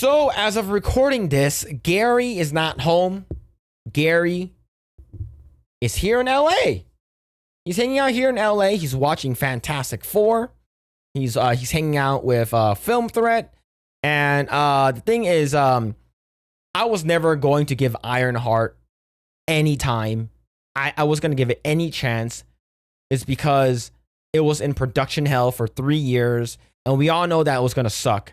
So, as of recording this, Gary is not home. Gary is here in LA. He's hanging out here in LA. He's watching Fantastic Four. He's hanging out with Film Threat. And the thing is, I was never going to give Ironheart any time. I was going to give it any chance. It's because it was in production hell for 3 years. And we all know that it was going to suck.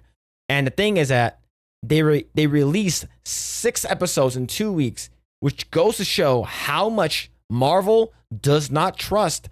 And the thing is that they released 6 episodes in 2 weeks, which goes to show how much Marvel does not trust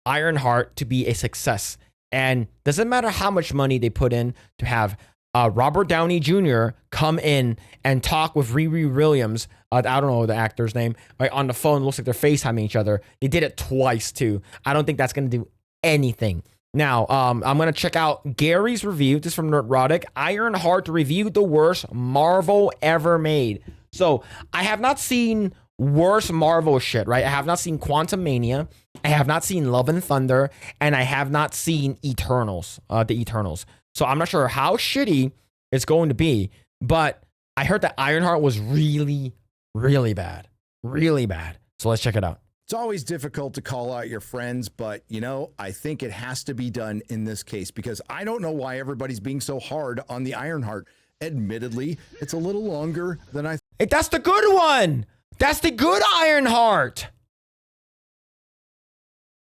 Ironheart to be a success. And doesn't matter how much money they put in to have Robert Downey Jr. come in and talk with Riri Williams. I don't know the actor's name. Right, on the phone, it looks like they're FaceTiming each other. They did it twice too. I don't think that's going to do anything. Now, I'm going to check out Gary's review. This is from Nerdrotic. Ironheart reviewed the worst Marvel ever made. So, I have not seen worse Marvel shit, right? I have not seen Quantumania. I have not seen Love and Thunder. And I have not seen Eternals, the Eternals. So, I'm not sure how shitty it's going to be. But I heard that Ironheart was really, really bad. Really bad. So, let's check it out. It's always difficult to call out your friends, but, you know, I think it has to be done in this case because I don't know why everybody's being so hard on the Ironheart. Admittedly, it's a little longer than I Hey, that's the good one. That's the good Ironheart.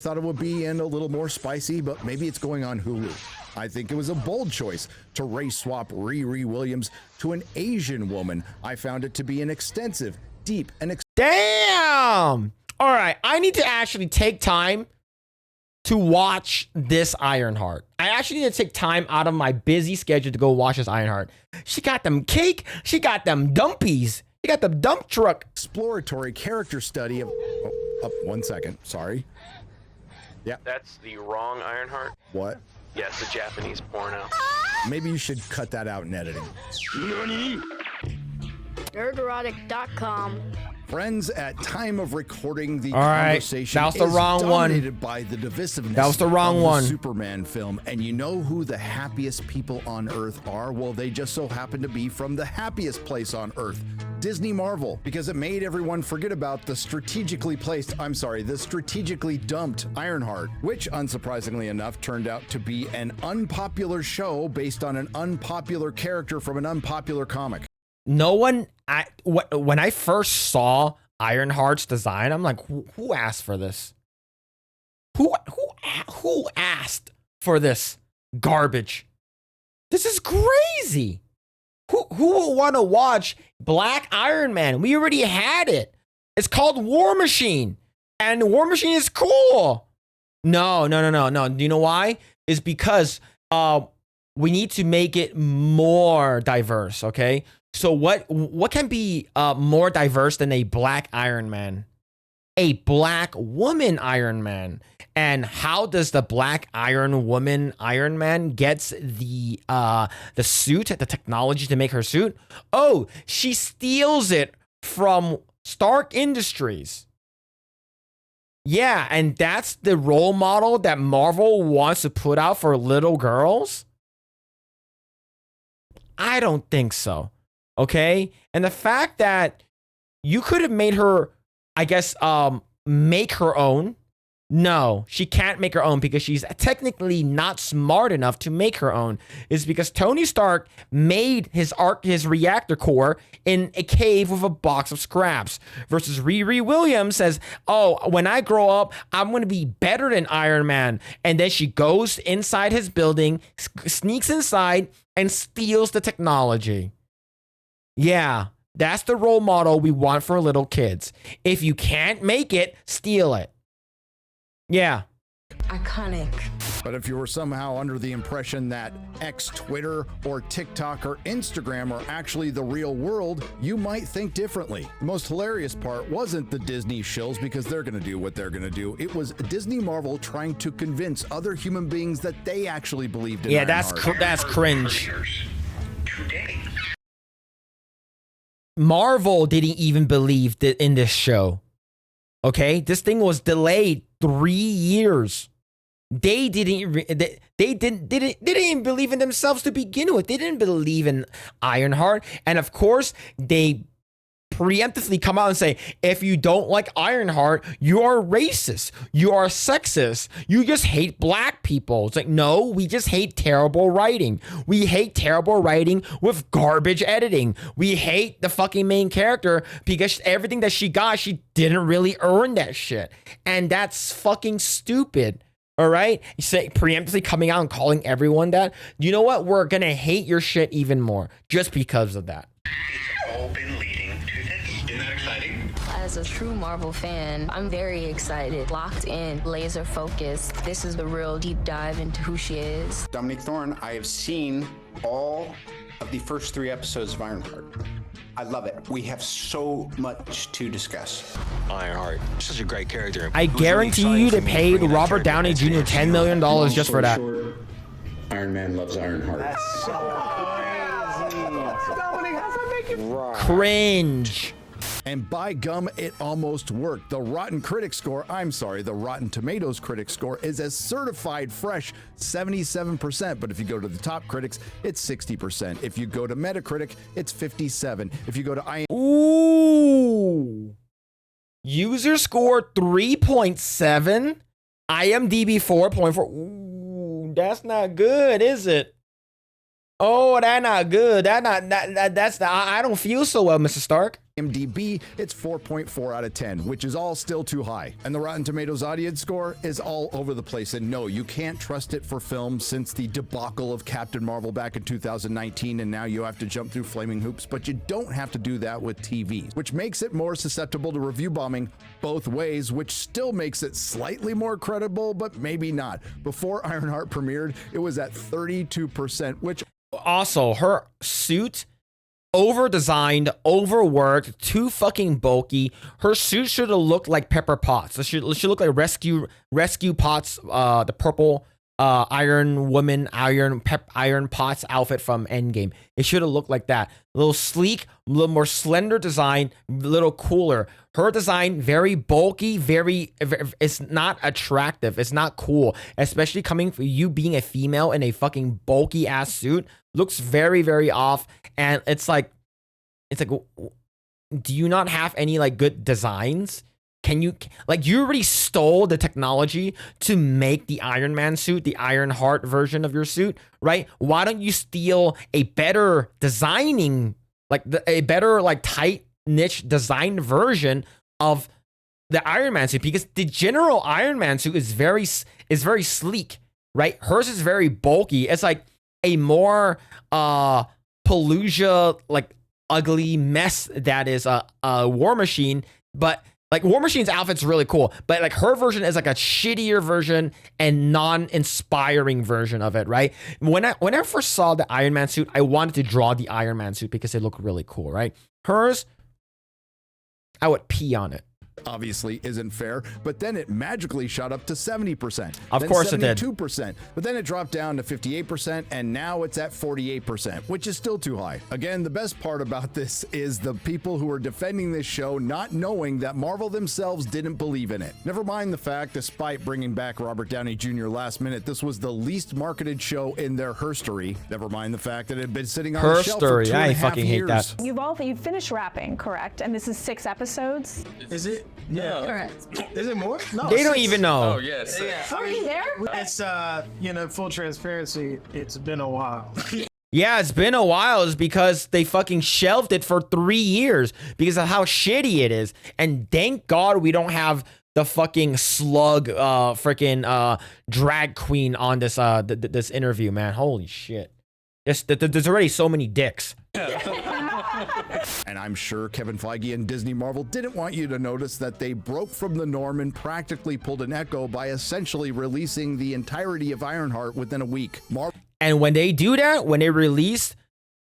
thought it would be, and a little more spicy, but maybe it's going on Hulu. I think it was a bold choice to race swap Riri Williams to an Asian woman. I found it to be an extensive, deep, and Damn. All right, I need to actually take time to watch this Ironheart. I actually need to take time out of my busy schedule to go watch this Ironheart. She got them cake. She got them dumpies. She got the dump truck. exploratory character study of... Oh, 1 second. Sorry. Yeah. That's the wrong Ironheart. What? Yes, the Japanese porno. Maybe you should cut that out in editing. Nerdrotic.com. Friends, at time of recording, the All right, conversation that was the is wrong one. dominated by the divisiveness That was the wrong of one. the Superman film. And you know who the happiest people on Earth are? Well, they just so happen to be from the happiest place on Earth, Disney Marvel, because it made everyone forget about the strategically dumped Ironheart, which, unsurprisingly enough, turned out to be an unpopular show based on an unpopular character from an unpopular comic. No one, when I first saw Ironheart's design, I'm like, who asked for this? Who asked for this garbage? This is crazy. Who will want to watch Black Iron Man? We already had it. It's called War Machine, and War Machine is cool. No. Do you know why? It's because we need to make it more diverse. Okay. So what can be more diverse than a Black Iron Man? A Black woman Iron Man. And how does the Black Iron Woman Iron Man gets the suit, the technology to make her suit? Oh, she steals it from Stark Industries. Yeah, and that's the role model that Marvel wants to put out for little girls? I don't think so. Okay? And the fact that you could have made her, I guess, make her own. No, she can't make her own because she's technically not smart enough to make her own. It's because Tony Stark made his reactor core in a cave with a box of scraps. Versus Riri Williams says, oh, when I grow up, I'm going to be better than Iron Man. And then she goes inside his building, sneaks inside, and steals the technology. Yeah, that's the role model we want for little kids. If you can't make it, steal it. Yeah. Iconic. But if you were somehow under the impression that X, Twitter, or TikTok or Instagram are actually the real world, you might think differently. The most hilarious part wasn't the Disney shills because they're going to do what they're going to do. It was Disney Marvel trying to convince other human beings that they actually believed in Ironheart. That's cringe. Marvel didn't even believe in this show. Okay? This thing was delayed 3 years. They didn't even believe in themselves to begin with. They didn't believe in Ironheart, and of course they preemptively come out and say, if you don't like Ironheart, you are racist, you are sexist, you just hate black people. It's like, no, we just hate terrible writing. We hate terrible writing with garbage editing. We hate the fucking main character because everything that she got, she didn't really earn that shit. And that's fucking stupid. All right? You say preemptively coming out and calling everyone that. You know what? We're gonna hate your shit even more just because of that. It's all been leading to this. Isn't that exciting? As a true Marvel fan, I'm very excited, locked in, laser focused. This is the real deep dive into who she is. Dominic Thorne, I have seen all of the first 3 episodes of Ironheart. I love it. We have so much to discuss. Ironheart, such a great character. I guarantee you they paid Robert Downey Jr. $10 million just for that. Short, Iron Man loves Ironheart. That's so crazy. Cringe. And by gum, it almost worked. The Rotten Tomatoes critic score is a certified fresh 77%. But if you go to the top critics, it's 60%. If you go to Metacritic, it's 57%. If you go to Ooh. User score 3.7. IMDb 4.4. Ooh, that's not good, is it? Oh, that's not good. I don't feel so well, Mr. Stark. IMDb, it's 4.4 out of 10, which is all still too high. And the Rotten Tomatoes audience score is all over the place. And no, you can't trust it for film since the debacle of Captain Marvel back in 2019, and now you have to jump through flaming hoops, but you don't have to do that with TV, which makes it more susceptible to review bombing both ways, which still makes it slightly more credible, but maybe not. Before Ironheart premiered, it was at 32%, which also, her suit, over-designed, overworked, too fucking bulky. Her suit should have looked like Pepper Potts. It should look like Rescue Potts, the purple Iron Potts outfit from Endgame. It should have looked like that. A little sleek, a little more slender design, a little cooler. Her design, very bulky, it's not attractive. It's not cool, especially coming from you being a female in a fucking bulky ass suit. Looks very, very off. And it's like, do you not have any like good designs? Can you, like, you already stole the technology to make the Iron Man suit, the Ironheart version of your suit, right? Why don't you steal a better designing, a better, tight niche designed version of the Iron Man suit? Because the general Iron Man suit is very sleek, right? Hers is very bulky. It's like a more Palooza, ugly mess that is a War Machine, but War Machine's outfit's really cool, but her version is a shittier version and non-inspiring version of it, right? When I first saw the Iron Man suit, I wanted to draw the Iron Man suit because it looked really cool, right? Hers, I would pee on it. obviously isn't fair, but then it magically shot up to 70%. Of course it did. 72%, but then it dropped down to 58%, and now it's at 48%, which is still too high. Again, the best part about this is the people who are defending this show not knowing that Marvel themselves didn't believe in it. Never mind the fact, despite bringing back Robert Downey Jr. last minute, this was the least marketed show in their herstory. Never mind the fact that it had been sitting on the shelf for 2.5 I fucking hate that. You've finished rapping, correct? And this is 6 episodes? Is it? Yeah. Correct. Is it more? No. They don't even know. Oh, yes. Are you there? It's full transparency, it's been a while. Yeah, it's been a while. It's because they fucking shelved it for 3 years because of how shitty it is. And thank God we don't have the fucking slug drag queen on this this interview, man. Holy shit. There's already so many dicks. And I'm sure Kevin Feige and Disney Marvel didn't want you to notice that they broke from the norm and practically pulled an echo by essentially releasing the entirety of Ironheart within a week. And when they do that, when they release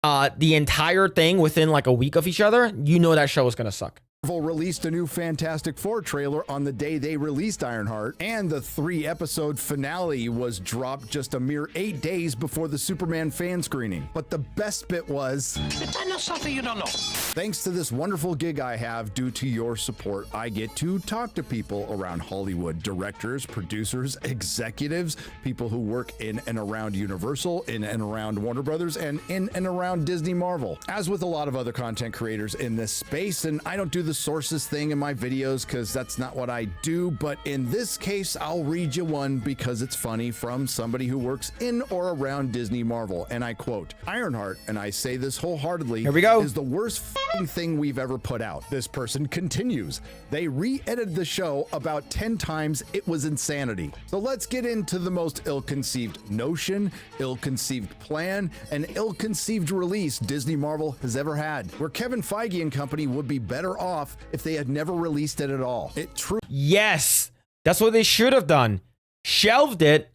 the entire thing within like a week of each other, you know that show is gonna suck. Marvel released a new Fantastic Four trailer on the day they released Ironheart, and the 3-episode finale was dropped just a mere 8 days before the Superman fan screening. But the best bit was, I know something you don't know. thanks to this wonderful gig I have, due to your support, I get to talk to people around Hollywood, directors, producers, executives, people who work in and around Universal, in and around Warner Brothers, and in and around Disney Marvel. As with a lot of other content creators in this space, and I don't do the sources thing in my videos because that's not what I do, but in this case, I'll read you one because it's funny from somebody who works in or around Disney Marvel, and I quote, Ironheart, and I say this wholeheartedly, Here we go. is the worst thing we've ever put out. This person continues, they re-edited the show about 10 times. It was insanity. So let's get into the most ill-conceived notion, ill-conceived plan, and ill-conceived release Disney Marvel has ever had, where Kevin Feige and company would be better off if they had never released it at all. It truly Yes, that's what they should have done. Shelved it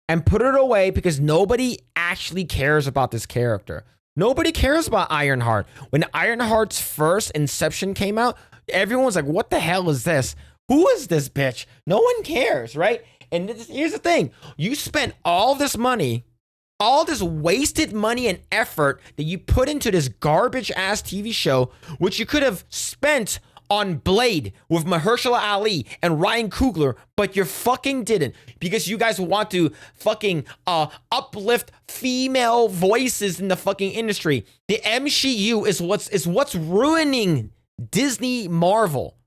and put it away because nobody actually cares about this character. Nobody cares about Ironheart. When Ironheart's first Inception came out, everyone was like, what the hell is this? Who is this bitch? No one cares, right? And here's the thing. You spent all this money, all this wasted money and effort that you put into this garbage ass TV show, which you could have spent on Blade with Mahershala Ali and Ryan Coogler, but you fucking didn't because you guys want to fucking uplift female voices in the fucking industry. The MCU is what's ruining Disney Marvel.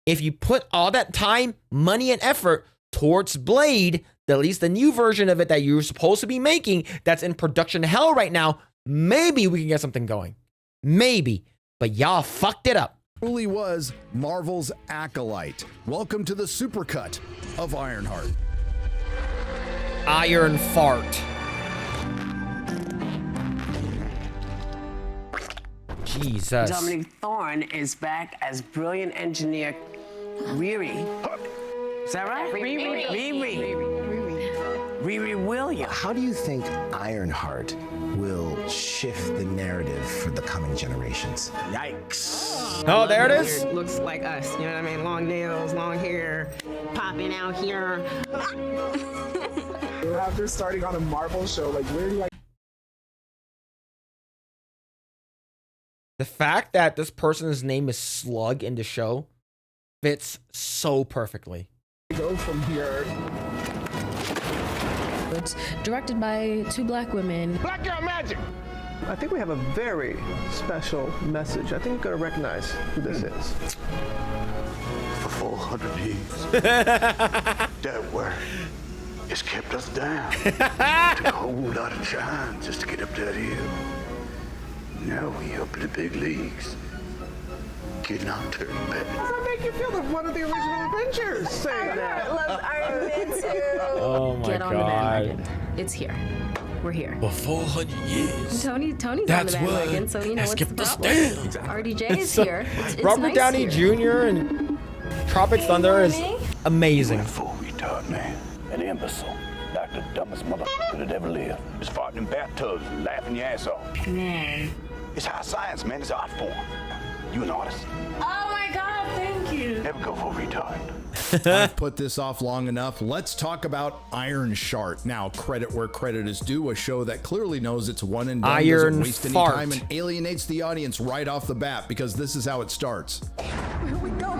If you put all that time, money, and effort towards Blade, at least the new version of it that you're supposed to be making, that's in production hell right now, maybe we can get something going. Maybe. But y'all fucked it up. truly was Marvel's acolyte. Welcome to the supercut of Ironheart. Iron fart. Uh, Jesus. Dominic Thorne is back as brilliant engineer Riri. Is that right? Riri Williams. How do you think Ironheart will shift the narrative for the coming generations? Yikes. Oh, there it is. Looks like us, you know what I mean? Long nails, long hair, popping out here. After starting on a Marvel show, like where do I The fact that this person's name is Slug in the show fits so perfectly. go from here? It's directed by 2 black women. Black Girl Magic! I think we have a very special message. I think you're gonna recognize who this is. For 400 years, that word has kept us down. Took a whole lot of time just to get up that hill. Now we up in the big leagues. Getting on turn back. How does that make you feel that one of the original Avengers saying that? Loves Iron Man too. Oh my Get on the God. bandwagon. It's here. We're here. For 400 years. Tony's That's on the bandwagon, what so you know has what's kept the us problem. down. RDJ is So, here. It's Robert nice Downey here. Jr. and Tropic Thunder is amazing. Full retard, man. An imbecile. Like the dumbest motherfucker that ever lived. Just farting in bathtubs and laughing your ass off. Man. It's high science, man. It's art form. You an artist. Oh my God, thank you. Never go for a retard. I've put this off long enough. Let's talk about Ironheart. Now, credit where credit is due, a show that clearly knows it's one and done, doesn't waste any time, and alienates the audience right off the bat, because this is how it starts. Here we go,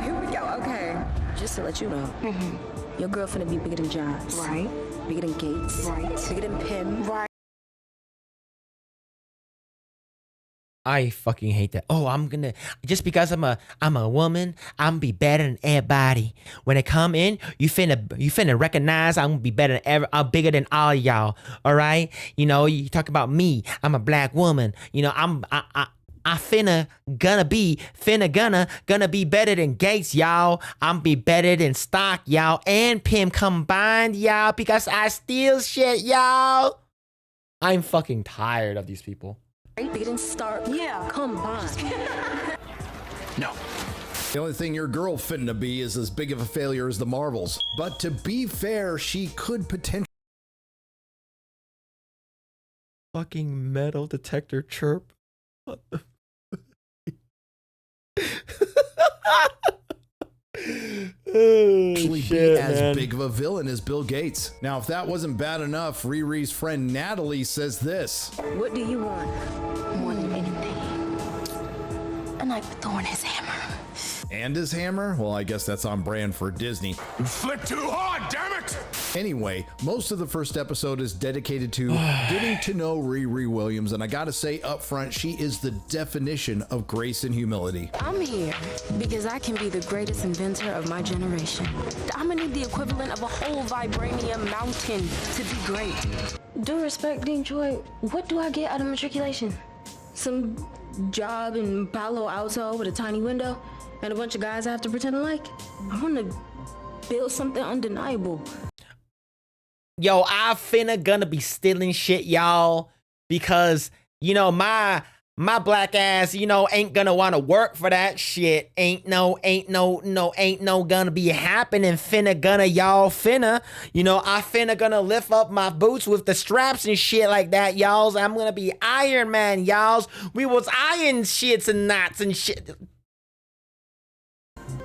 okay. Just to let you know, your girl finna be bigger than Jobs. Right. Bigger than Gates. Right. Bigger than Pim. Right. I fucking hate that. Oh, I'm gonna just because I'm a woman, I'm gonna be better than everybody. When I come in, you finna recognize I'm gonna be better than I'm bigger than all y'all. All right, you know, you talk about me. I'm a black woman. You know, I gonna be better than Gates, y'all. I'm be better than Stock, y'all, and Pim combined, y'all, because I steal shit, y'all. I'm fucking tired of these people. Bigger than Stark. Yeah. Come on. No. The only thing your girl finna be is as big of a failure as the Marvels. But to be fair, she could potentially... Fucking metal detector chirp. What the Actually be as man. big of a villain as Bill Gates. Now, if that wasn't bad enough, Riri's friend Natalie says this. What do you want? More than anything. A knife with thorn his hammer. And his hammer? Well, I guess that's on brand for Disney. You flipped too hard, damn it! Anyway, most of the first episode is dedicated to getting to know Riri Williams, and I gotta say up front, she is the definition of grace and humility. I'm here because I can be the greatest inventor of my generation. I'm gonna need the equivalent of a whole vibranium mountain to be great. Due respect, Dean Troy, what do I get out of matriculation? Some job in Palo Alto with a tiny window and a bunch of guys I have to pretend to like? I wanna build something undeniable. Yo, I finna gonna be stealing shit, y'all, because, you know, my black ass, you know, ain't gonna wanna work for that shit. Ain't no gonna be happening. Finna gonna, y'all, finna, you know, I finna gonna lift up my boots with the straps and shit like that, y'all. I'm gonna be Iron Man, y'all. We was iron shits and knots and shit.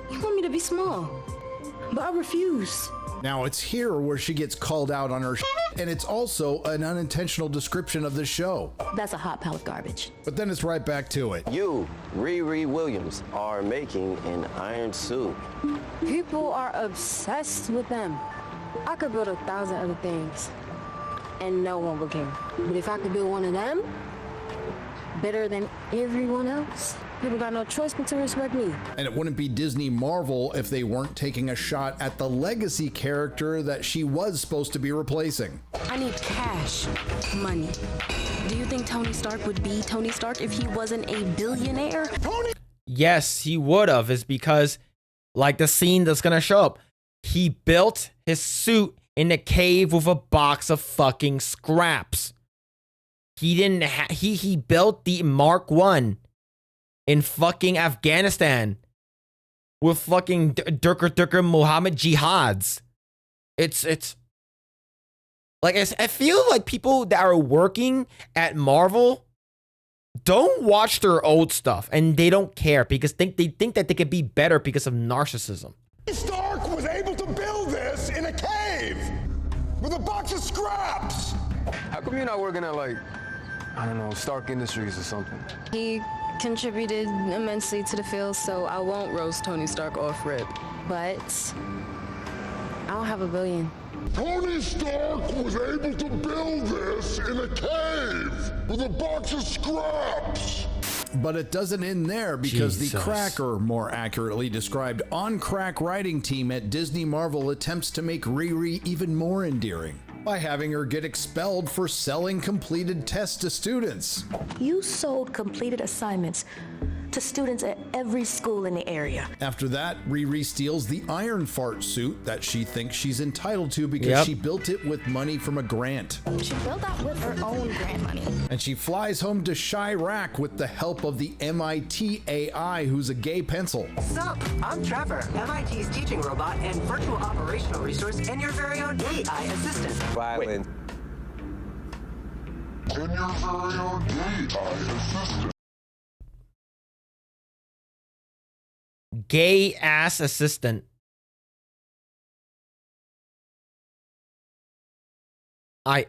You want me to be small, but I refuse. Now, it's here where she gets called out on her and it's also an unintentional description of the show. That's a hot pile of garbage. But then it's right back to it. You, Riri Williams, are making an iron suit. People are obsessed with them. I could build 1,000 other things, and no one would care. But if I could build one of them, better than everyone else, people got no choice but to respect me. And it wouldn't be Disney Marvel if they weren't taking a shot at the legacy character that she was supposed to be replacing. I need cash, money. Do you think Tony Stark would be Tony Stark if he wasn't a billionaire? Tony! Yes, he would have. Is because, like the scene that's gonna show up, he built his suit in the cave with a box of fucking scraps. He didn't. He built the Mark 1 in fucking Afghanistan with fucking Durker Muhammad jihads. It's like I feel like people that are working at Marvel don't watch their old stuff and they don't care because they think that they could be better because of narcissism. Stark was able to build this in a cave with a box of scraps. How come you're not working at, like, I don't know, Stark Industries or something? He contributed immensely to the field, so I won't roast Tony Stark off rip. But I don't have $1 billion. Tony Stark was able to build this in a cave with a box of scraps. But it doesn't end there because Jesus. the cracker, more accurately described, on-crack writing team at Disney Marvel attempts to make Riri even more endearing by having her get expelled for selling completed tests to students. You sold completed assignments to students at every school in the area. After that, Riri steals the Ironheart suit that she thinks she's entitled to because she built it with money from a grant. She built that with her own grant money. And she flies home to Chirac with the help of the MIT AI, who's a gay pencil. Sup, I'm Trevor, MIT's teaching robot and virtual operational resource, and your very own AI assistant. Violent. And your very own AI assistant. Gay ass assistant. I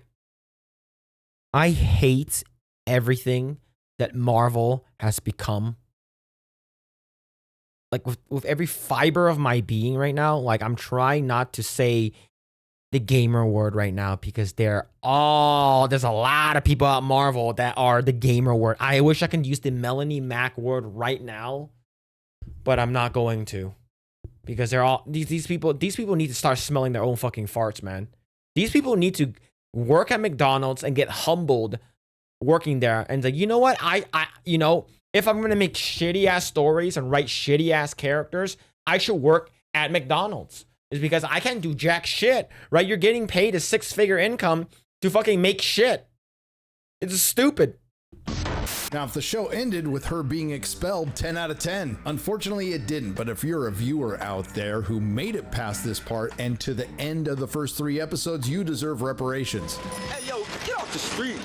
hate everything that Marvel has become. Like with every fiber of my being right now, like I'm trying not to say the gamer word right now because there's a lot of people at Marvel that are the gamer word. I wish I could use the Melanie Mac word right now, but I'm not going to because they're all these people need to start smelling their own fucking farts, man. These people need to work at McDonald's and get humbled working there and like, you know what? I you know, if I'm gonna make shitty ass stories and write shitty ass characters, I should work at McDonald's. It's because I can't do jack shit, right? You're getting paid a 6-figure income to fucking make shit. It's stupid. Now, if the show ended with her being expelled, 10 out of 10. Unfortunately, it didn't. But if you're a viewer out there who made it past this part and to the end of the first 3 episodes, you deserve reparations. Hey, yo, get off the street.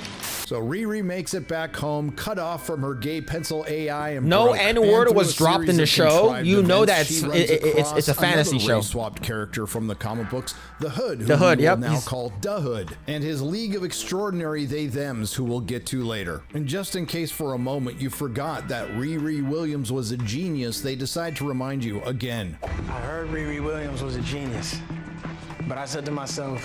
So Riri makes it back home, cut off from her gay pencil AI, and no broke. N-word And was through a dropped in series the of show. contrived You know events, that she runs it's a across fantasy another show. race-swapped character from the comic books, the Hood, who The Hood, we yep. will now call Da Hood, and his League of Extraordinary They-Thems, who we'll get to later. And just in case for a moment you forgot that Riri Williams was a genius, they decide to remind you again. I heard Riri Williams was a genius, but I said to myself,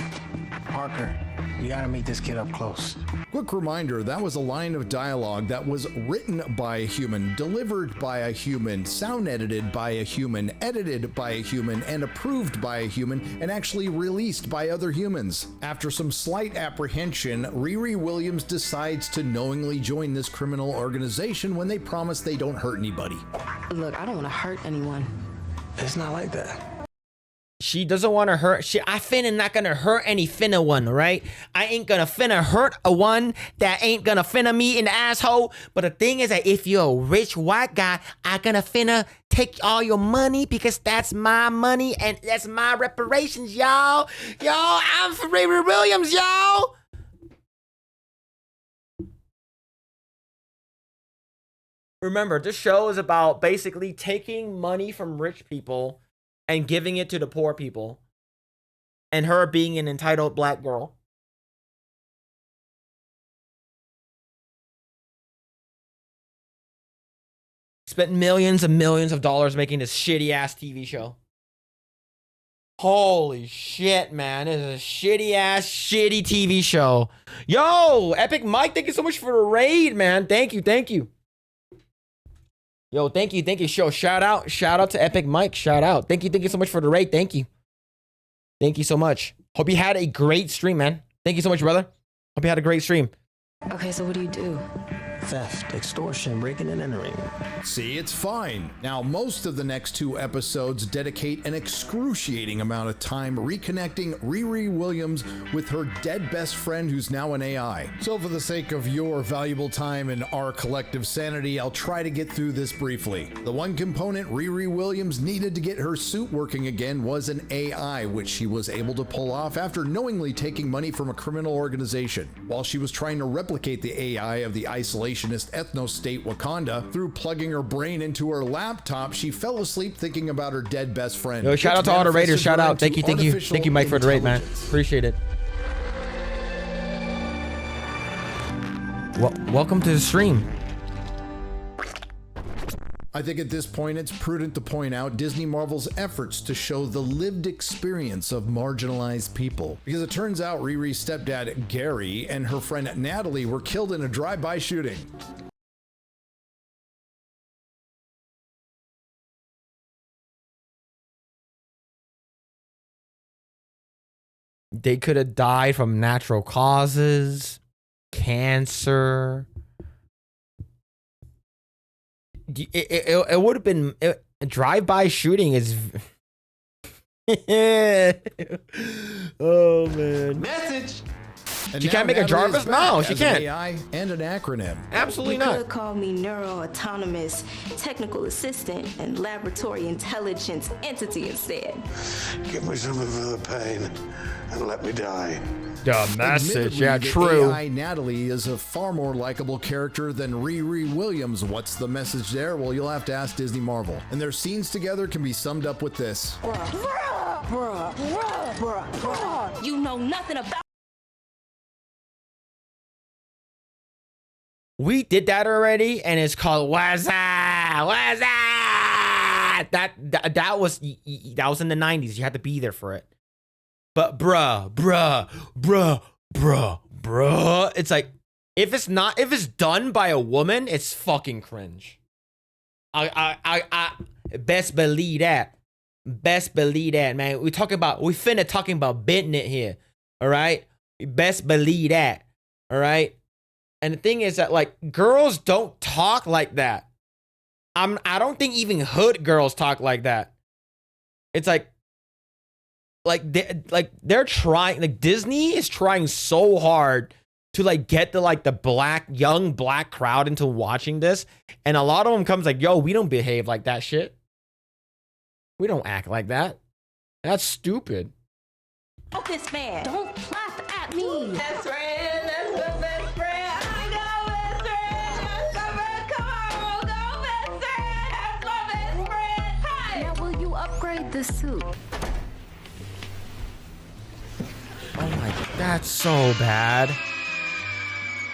Parker, you gotta meet this kid up close. Quick reminder, that was a line of dialogue that was written by a human, delivered by a human, sound edited by a human, edited by a human, and approved by a human, and actually released by other humans. After some slight apprehension, Riri Williams decides to knowingly join this criminal organization when they promise they don't hurt anybody. Look, I don't want to hurt anyone. It's not like that. She doesn't want to hurt. I finna not gonna hurt any finna one, right? I ain't gonna finna hurt a one that ain't gonna finna me in the asshole. But the thing is that if you're a rich white guy, I gonna finna take all your money because that's my money and that's my reparations, y'all. Y'all, I'm for Riri Williams, y'all. Remember, this show is about basically taking money from rich people and giving it to the poor people, and her being an entitled black girl. Spent millions and millions of dollars making this shitty ass TV show. Holy shit, man. This is a shitty ass, shitty TV show. Yo, Epic Mike, thank you so much for the raid, man. Thank you, thank you. Yo, thank you, shout out to Epic Mike, shout out. Thank you so much for the raid, thank you so much. Hope you had a great stream, man. Thank you so much, brother. Hope you had a great stream. Okay, so what do you do? Theft, extortion, breaking and entering. See, it's fine. Now, most of the next 2 episodes dedicate an excruciating amount of time reconnecting Riri Williams with her dead best friend who's now an AI. So for the sake of your valuable time and our collective sanity, I'll try to get through this briefly. The one component Riri Williams needed to get her suit working again was an AI, which she was able to pull off after knowingly taking money from a criminal organization. While she was trying to replicate the AI of the isolationist ethno-state Wakanda, through plugging her brain into her laptop, she fell asleep thinking about her dead best friend. Yo, shout out to all the raiders, shout out. Thank you, Mike, for the raid, man. Appreciate it. Well, welcome to the stream. I think at this point it's prudent to point out Disney Marvel's efforts to show the lived experience of marginalized people. Because it turns out Riri's stepdad, Gary, and her friend Natalie were killed in a drive-by shooting. They could have died from natural causes, cancer. It would have been a drive-by shooting is. Oh man. Message. And she can't make a Jarvis? No, she can't. An AI and an acronym. Absolutely You not. could call me neuro-autonomous technical assistant and laboratory intelligence entity instead. Give me some of the pain and let me die. The message, Admittedly, yeah, the true. AI Natalie is a far more likable character than Riri Williams. What's the message there? Well, you'll have to ask Disney Marvel. And their scenes together can be summed up with this. You know nothing about. We did that already, and it's called Waza. That was in the 90s. You had to be there for it. But bruh, it's like if it's done by a woman, it's fucking cringe. I best believe that. Best believe that, man. We finna talking about bitten it here. All right? Best believe that. All right? And the thing is that like girls don't talk like that. I don't think even hood girls talk like that. It's they're trying, like Disney is trying so hard to like get the young black crowd into watching this, and a lot of them comes like, yo, we don't behave like that shit. We don't act like that. That's stupid. Oh, this man. Don't laugh at me. Best friend, that's my best friend. braid the suit? Oh my, that's so bad.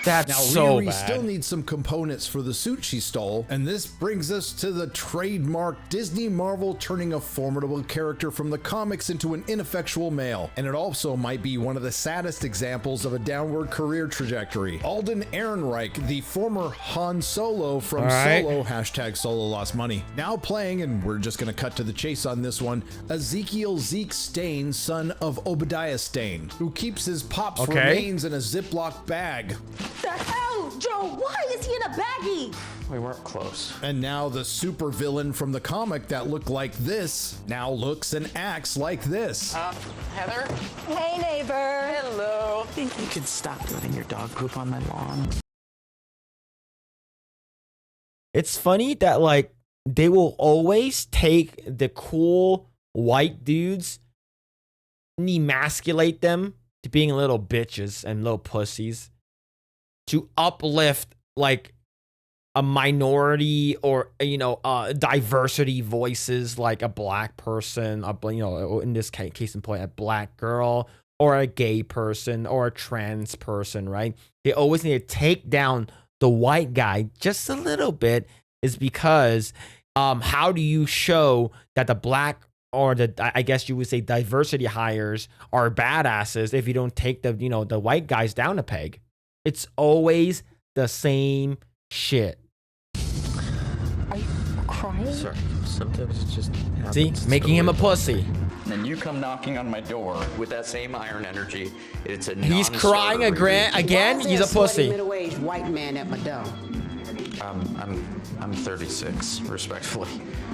That's Now, so Riri bad. still needs some components for the suit she stole, and this brings us to the trademark Disney Marvel turning a formidable character from the comics into an ineffectual male. And it also might be one of the saddest examples of a downward career trajectory. Alden Ehrenreich, the former Han Solo from Solo, hashtag Solo Lost Money, now playing, and we're just gonna cut to the chase on this one, Ezekiel Zeke Stain, son of Obadiah Stain, who keeps his pop's remains in a Ziploc bag. The hell, Joe? Why is he in a baggie? We weren't close. And now the supervillain from the comic that looked like this now looks and acts like this. Heather? Hey, neighbor. Hello. Think you could stop letting your dog poop on my lawn? It's funny that like they will always take the cool white dudes and emasculate them to being little bitches and little pussies to uplift like a minority or diversity voices, like a black person, in this case in point, a black girl or a gay person or a trans person, right? They always need to take down the white guy just a little bit, is because how do you show that the black or I guess you would say diversity hires are badasses if you don't take the the white guys down a peg? It's always the same shit. Are you crying? Sorry, sometimes it just happens. See, making him a pussy. And you come knocking on my door with that same iron energy. It's a He's crying again. He's a pussy. Middle-aged white man at my door. I'm 36, respectfully.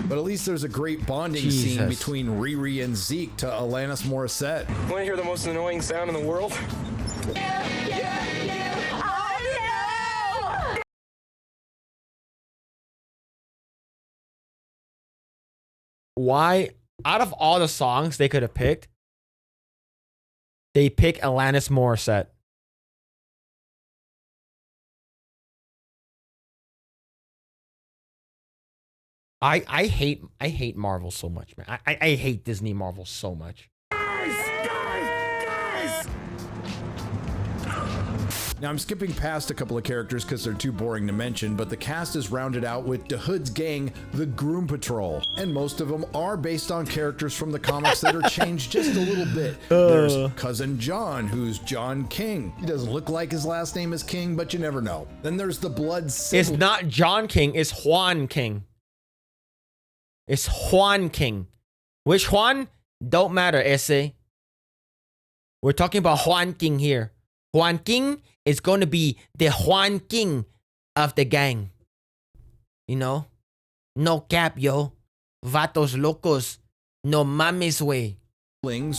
But at least there's a great bonding scene between Riri and Zeke to Alanis Morissette. Want to hear the most annoying sound in the world? Why, out of all the songs they could have picked, they pick Alanis Morissette? I hate Marvel so much, man. I hate Disney Marvel so much. Now, I'm skipping past a couple of characters because they're too boring to mention, but the cast is rounded out with DeHood's gang, the Groom Patrol. And most of them are based on characters from the comics that are changed just a little bit. There's Cousin John, who's John King. He doesn't look like his last name is King, but you never know. Then there's the Blood It's not John King, it's Juan King. It's Juan King. Which Juan? Don't matter, ese. We're talking about Juan King here. Juan King is going to be the Juan King of the gang. You know? No cap, yo. Vatos locos. No mames, way.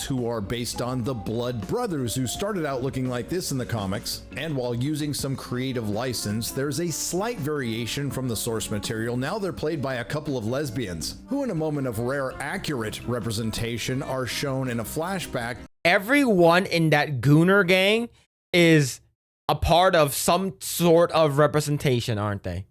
Who are based on the Blood Brothers, who started out looking like this in the comics. And while using some creative license, there's a slight variation from the source material. Now they're played by a couple of lesbians, who in a moment of rare accurate representation are shown in a flashback. Everyone in that Gooner gang is a part of some sort of representation, aren't they?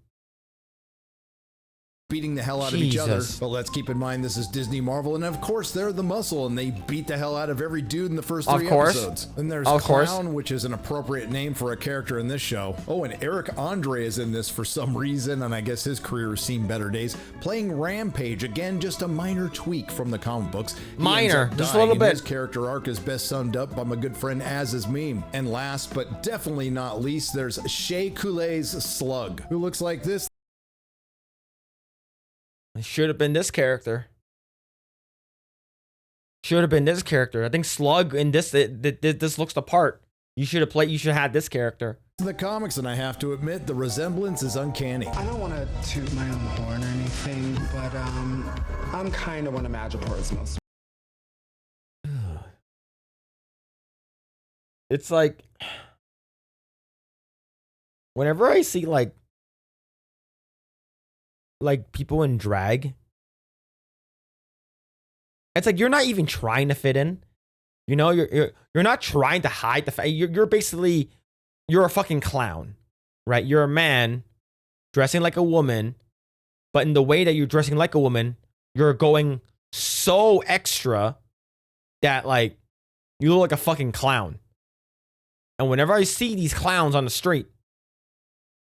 Beating the hell out of each other. But let's keep in mind this is Disney Marvel, and of course they're the muscle, and they beat the hell out of every dude in the first three episodes. Then there's Clown, which is an appropriate name for a character in this show. Oh, and Eric Andre is in this for some reason, and I guess his career has seen better days, playing Rampage. Again, just a minor tweak from the comic books. Minor, just a little bit. His character arc is best summed up by my good friend Az's meme. And last but definitely not least, there's Shea Coulee's Slug, who looks like this. It should have been this character. Should have been this character. I think Slug in this this looks the part. You should have had this character. In the comics, and I have to admit, the resemblance is uncanny. I don't want to toot my own horn or anything, but I'm kind of one of Madripoor's most. It's like whenever I see like people in drag, it's like you're not even trying to fit in. You know, you're not trying to hide the fact. You're basically a fucking clown, right? You're a man dressing like a woman, but in the way that you're dressing like a woman, you're going so extra that like you look like a fucking clown. And whenever I see these clowns on the street,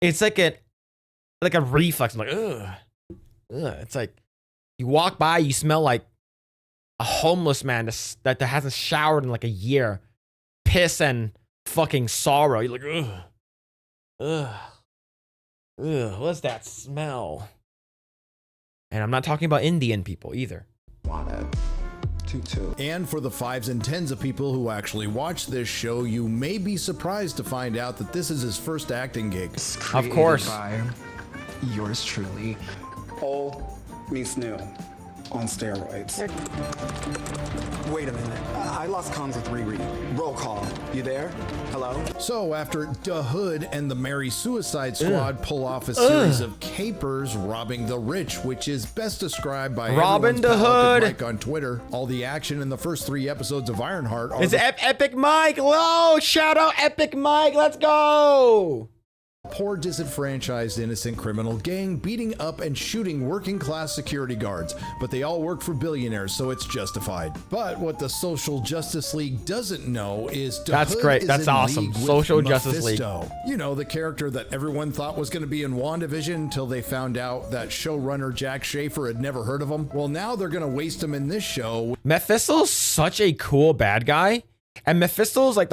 it's like a reflex. I'm like, ugh. It's like you walk by, you smell like a homeless man that hasn't showered in like a year. Piss and fucking sorrow. You're like, ugh. What's that smell? And I'm not talking about Indian people either. And for the 5s and 10s of people who actually watch this show, you may be surprised to find out that this is his first acting gig. Of course. By yours truly. Old meets new on steroids. Wait a minute. I lost comms with Riri. Roll call. You there? Hello? So after Da Hood and the Merry Suicide Squad pull off a series of capers robbing the rich, which is best described by Robin Da Epic Hood Mike on Twitter, all the action in the first 3 episodes of Ironheart are it's Epic Mike. Whoa, shout out Epic Mike. Let's go. poor disenfranchised innocent criminal gang beating up and shooting working class security guards, but they all work for billionaires, so it's justified. But what the Social Justice League doesn't know is that's great. That's awesome. Social Justice League. You know, the character that everyone thought was going to be in WandaVision until they found out that showrunner Jack Schaefer had never heard of him. Well, now they're going to waste him in this show. Mephisto's such a cool bad guy, and Mephisto's like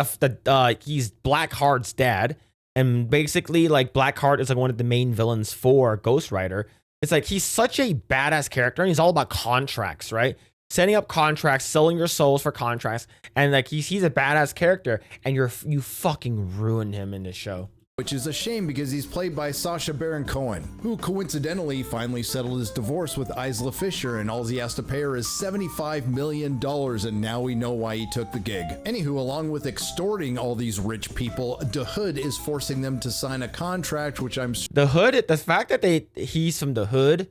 he's Blackheart's dad. And basically, like, Blackheart is like one of the main villains for Ghost Rider. It's like he's such a badass character, and he's all about contracts, right? Setting up contracts, selling your souls for contracts, and like he's a badass character, and you fucking ruined him in this show. Which is a shame because he's played by Sacha Baron Cohen, who coincidentally finally settled his divorce with Isla Fisher, and all he has to pay her is $75 million, and now we know why he took the gig. Anywho, along with extorting all these rich people, the Hood is forcing them to sign a contract, which I'm... The Hood, the fact that he's from the Hood,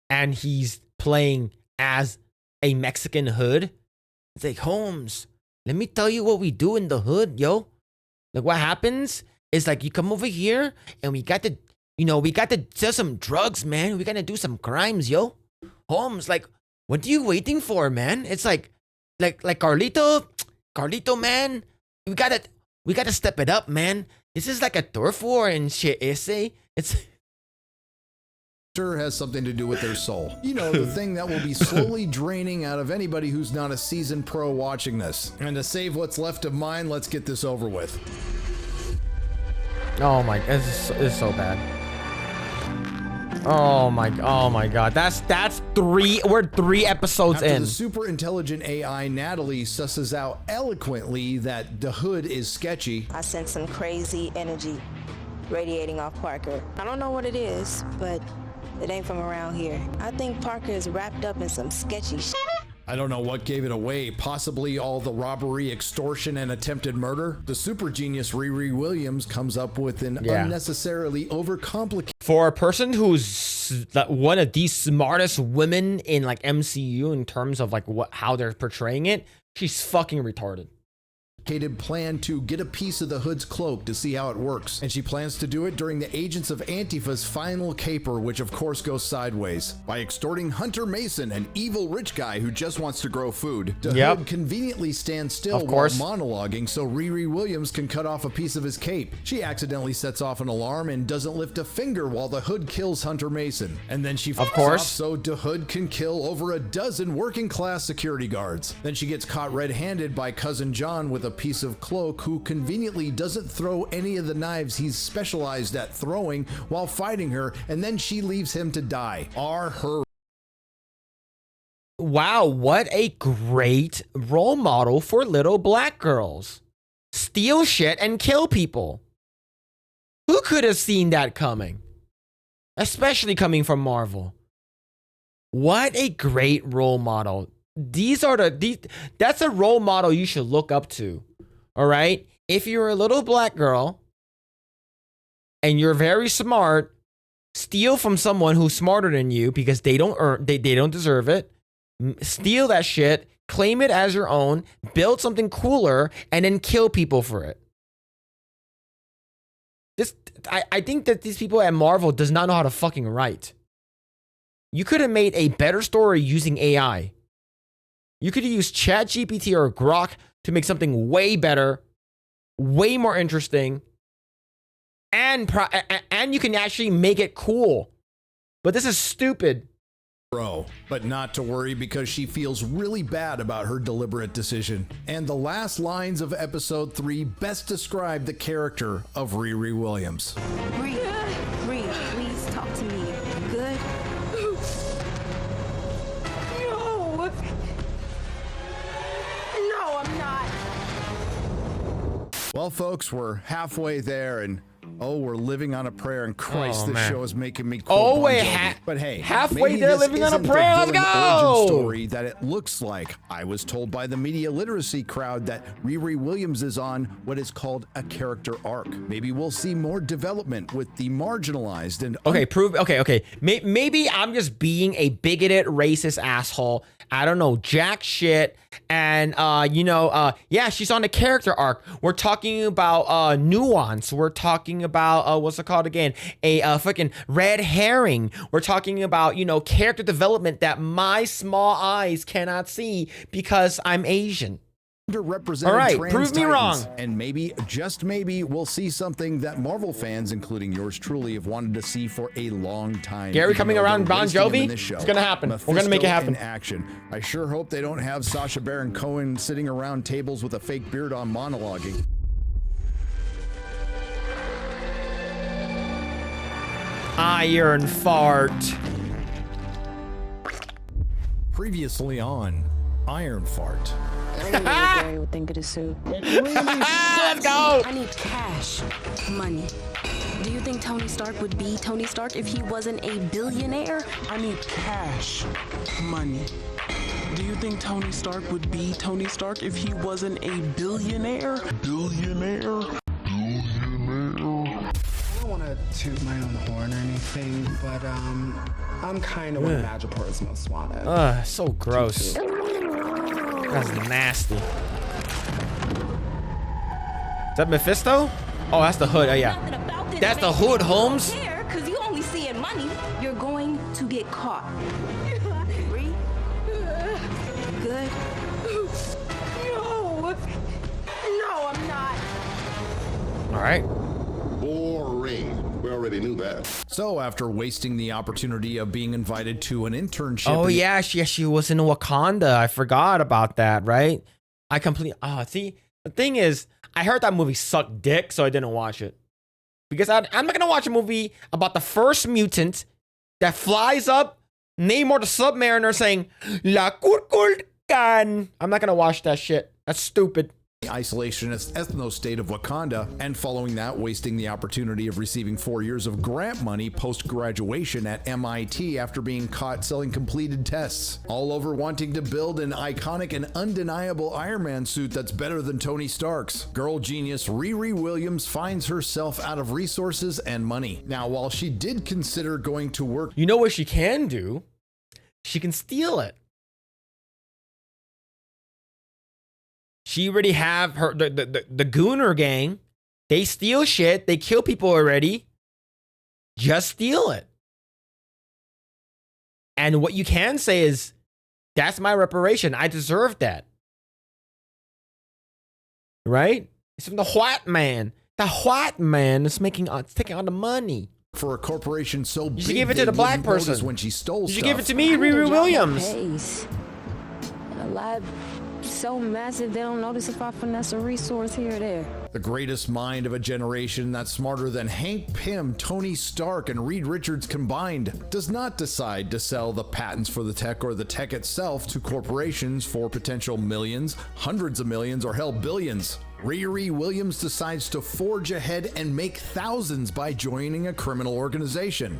and he's playing as a Mexican Hood, it's like, Holmes, let me tell you what we do in the Hood, yo. Like, what happens... It's like you come over here and we got to sell some drugs, man. We got to do some crimes, yo. Holmes, like, what are you waiting for, man? It's like Carlito, man. We gotta step it up, man. This is like a turf war and shit, essay. It's sure has something to do with their soul. You know, the thing that will be slowly draining out of anybody who's not a seasoned pro watching this. And to save what's left of mine, let's get this over with. Oh my, this is so bad. Oh my god. That's three. We're 3 episodes After in. The super intelligent AI Natalie susses out eloquently that the Hood is sketchy. I sense some crazy energy radiating off Parker. I don't know what it is, but it ain't from around here. I think Parker is wrapped up in some sketchy shit. I don't know what gave it away, possibly all the robbery, extortion, and attempted murder. The super genius Riri Williams comes up with an unnecessarily overcomplicated... For a person who's one of the smartest women in like MCU in terms of like how they're portraying it, she's fucking retarded. Plan to get a piece of the Hood's cloak to see how it works, and she plans to do it during the agents of Antifa's final caper, which of course goes sideways by extorting Hunter Mason, an evil rich guy who just wants to grow food. The Hood conveniently stands still while monologuing so Riri Williams can cut off a piece of his cape. She accidentally sets off an alarm and doesn't lift a finger while the Hood kills Hunter Mason, and then she fucks off so the Hood can kill over a dozen working class security guards. Then she gets caught red-handed by Cousin John with a piece of cloak, who conveniently doesn't throw any of the knives he's specialized at throwing while fighting her, and then she leaves him to die. Wow, what a great role model for little black girls. Steal shit and kill people. Who could have seen that coming? Especially coming from Marvel. What a great role model. That's a role model you should look up to. All right? If you're a little black girl and you're very smart, steal from someone who's smarter than you because they don't deserve it. Steal that shit, claim it as your own, build something cooler, and then kill people for it. I think that these people at Marvel does not know how to fucking write. You could have made a better story using AI. You could use ChatGPT or Grok to make something way better, way more interesting, and you can actually make it cool. But this is stupid. But not to worry, because she feels really bad about her deliberate decision. And the last lines of episode 3 best describe the character of Riri Williams. Riri, please talk to me. Good? No! No, I'm not. Well, folks, we're halfway there, and we're living on a prayer. And Christ, this show is making me quote Bon Jovi. But hey, halfway there, living on a prayer. Let's go. Origin story that it looks like. I was told by the media literacy crowd that Riri Williams is on what is called a character arc. Maybe we'll see more development with the marginalized and okay. Maybe I'm just being a bigoted, racist asshole. I don't know jack shit. And yeah, she's on the character arc. We're talking about nuance. We're talking about what's it called again? A fucking red herring. We're talking about, character development that my small eyes cannot see because I'm Asian. Underrepresented all right, trans prove me wrong. And maybe, just maybe, we'll see something that Marvel fans, including yours truly, have wanted to see for a long time. Gary coming around Bon Jovi? It's gonna happen. We're gonna make it happen. In action. I sure hope they don't have Sacha Baron Cohen sitting around tables with a fake beard on monologuing. Ironheart. Previously on Ironheart. I don't know what Gary would think of the suit. Let's go! I need cash. Money. Do you think Tony Stark would be Tony Stark if he wasn't a billionaire? I need cash. Money. Do you think Tony Stark would be Tony Stark if he wasn't a billionaire? Billionaire? I don't want to toot my own horn or anything, but I'm kind of one of Madripoor's most wanted. So gross. That's nasty. Is that Mephisto? Oh, that's the hood. Oh, yeah. That's the hood, Holmes. Because you only seeing money. You're going to get caught. Riri? Good? No, I'm not. All right. Boring. We already knew that. So after wasting the opportunity of being invited to an internship. Oh yeah, she was in Wakanda. I forgot about that, right? See, the thing is, I heard that movie sucked dick, so I didn't watch it. Because I'm not gonna watch a movie about the first mutant that flies up, Namor the Submariner saying, La Kurkulkan. I'm not gonna watch that shit. That's stupid. Isolationist ethno-state of Wakanda, and following that, wasting the opportunity of receiving 4 years of grant money post-graduation at MIT after being caught selling completed tests, all over wanting to build an iconic and undeniable Iron Man suit that's better than Tony Stark's. Girl genius Riri Williams finds herself out of resources and money. Now, while she did consider going to work, you know what she can do? She can steal it. She already have her the Gooner gang. They steal shit. They kill people already. Just steal it. And what you can say is, that's my reparation. I deserve that. Right? It's from the white man. The white man is taking on the money. For a corporation so big, you should give it to the black person. When she stole you should give it to me, Riri Williams. A lab so massive they don't notice if I finesse a resource here or there. The greatest mind of a generation that's smarter than Hank Pym, Tony Stark, and Reed Richards combined does not decide to sell the patents for the tech or the tech itself to corporations for potential millions, hundreds of millions, or hell, billions. Riri Williams decides to forge ahead and make thousands by joining a criminal organization.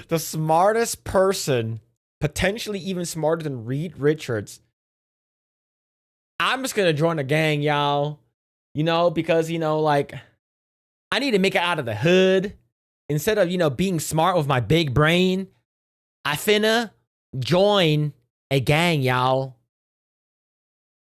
The smartest person, potentially even smarter than Reed Richards. I'm just gonna join the gang, y'all. Because, I need to make it out of the hood. Instead of, being smart with my big brain, I finna join a gang, y'all.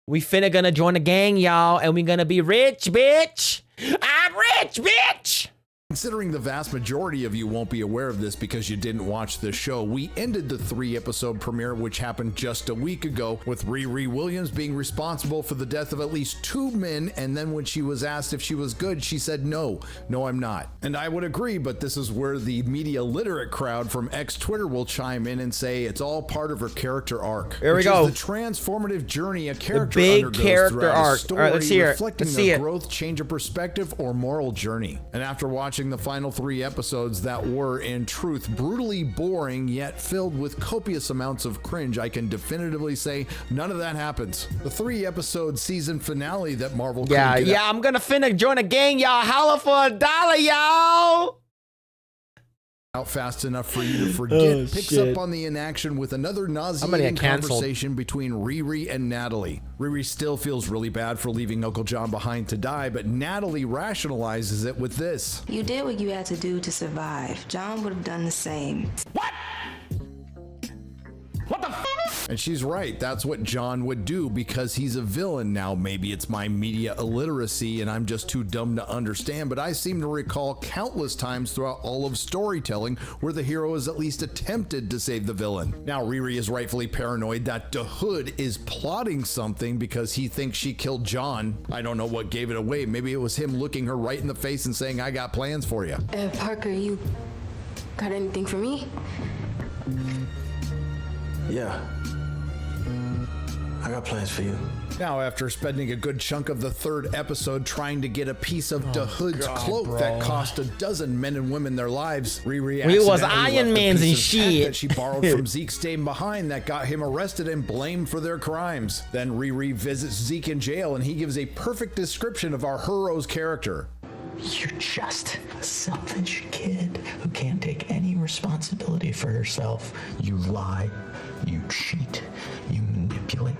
We finna gonna join a gang, y'all, and we gonna be rich, bitch. I'm rich, bitch. Considering the vast majority of you won't be aware of this because you didn't watch the show, we ended the 3-episode premiere, which happened just a week ago, with Riri Williams being responsible for the death of at least 2 men, and then when she was asked if she was good, she said, no, I'm not. And I would agree, but this is where the media literate crowd from Twitter will chime in and say it's all part of her character arc. Here we go. The transformative journey a character big undergoes character throughout arc. a story, All right, let's hear it. reflecting Let's their see it. growth, change of perspective, or moral journey. And after watching the final 3 episodes that were, in truth, brutally boring yet filled with copious amounts of cringe, I can definitively say none of that happens. The 3-episode season finale that Marvel couldn't get I'm gonna finna join a gang, y'all. Holla for $1, y'all. out fast enough for you to forget picks shit. up on the inaction with another I'm gonna nauseating get canceled. conversation between Riri and Natalie. Riri still feels really bad for leaving Uncle John behind to die, but Natalie rationalizes it with this. You did what you had to do to survive. John would have done the same. And she's right, that's what John would do because he's a villain. Now, maybe it's my media illiteracy and I'm just too dumb to understand, but I seem to recall countless times throughout all of storytelling where the hero has at least attempted to save the villain. Now, Riri is rightfully paranoid that the Hood is plotting something because he thinks she killed John. I don't know what gave it away. Maybe it was him looking her right in the face and saying, I got plans for you. Parker, you got anything for me? Yeah. I got plans for you. Now, after spending a good chunk of the 3rd episode trying to get a piece of the Hood's cloak that cost a dozen men and women their lives, Riri We was accidentally Iron left a Mans piece and of tech shit. that she borrowed from Zeke staying behind that got him arrested and blamed for their crimes. Then Riri visits Zeke in jail and he gives a perfect description of our hero's character. You're just a selfish kid who can't take any responsibility for herself. You lie, you cheat, you manipulate.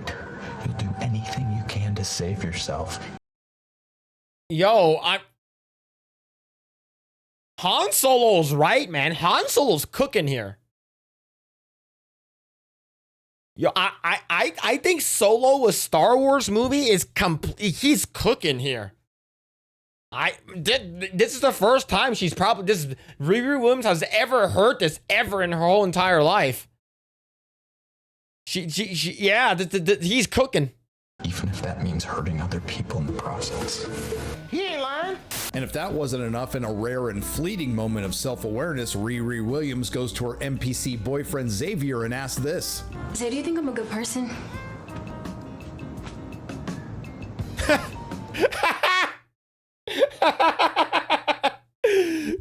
You'll do anything you can to save yourself. Yo, Han Solo's right, man. Han Solo's cooking here. Yo, I think Solo, a Star Wars movie, is he's cooking here. This is the first time Riri Williams has ever heard this ever in her whole entire life. He's cooking. Even if that means hurting other people in the process. He ain't lying. And if that wasn't enough, in a rare and fleeting moment of self-awareness, Riri Williams goes to her NPC boyfriend Xavier and asks this. So do you think I'm a good person?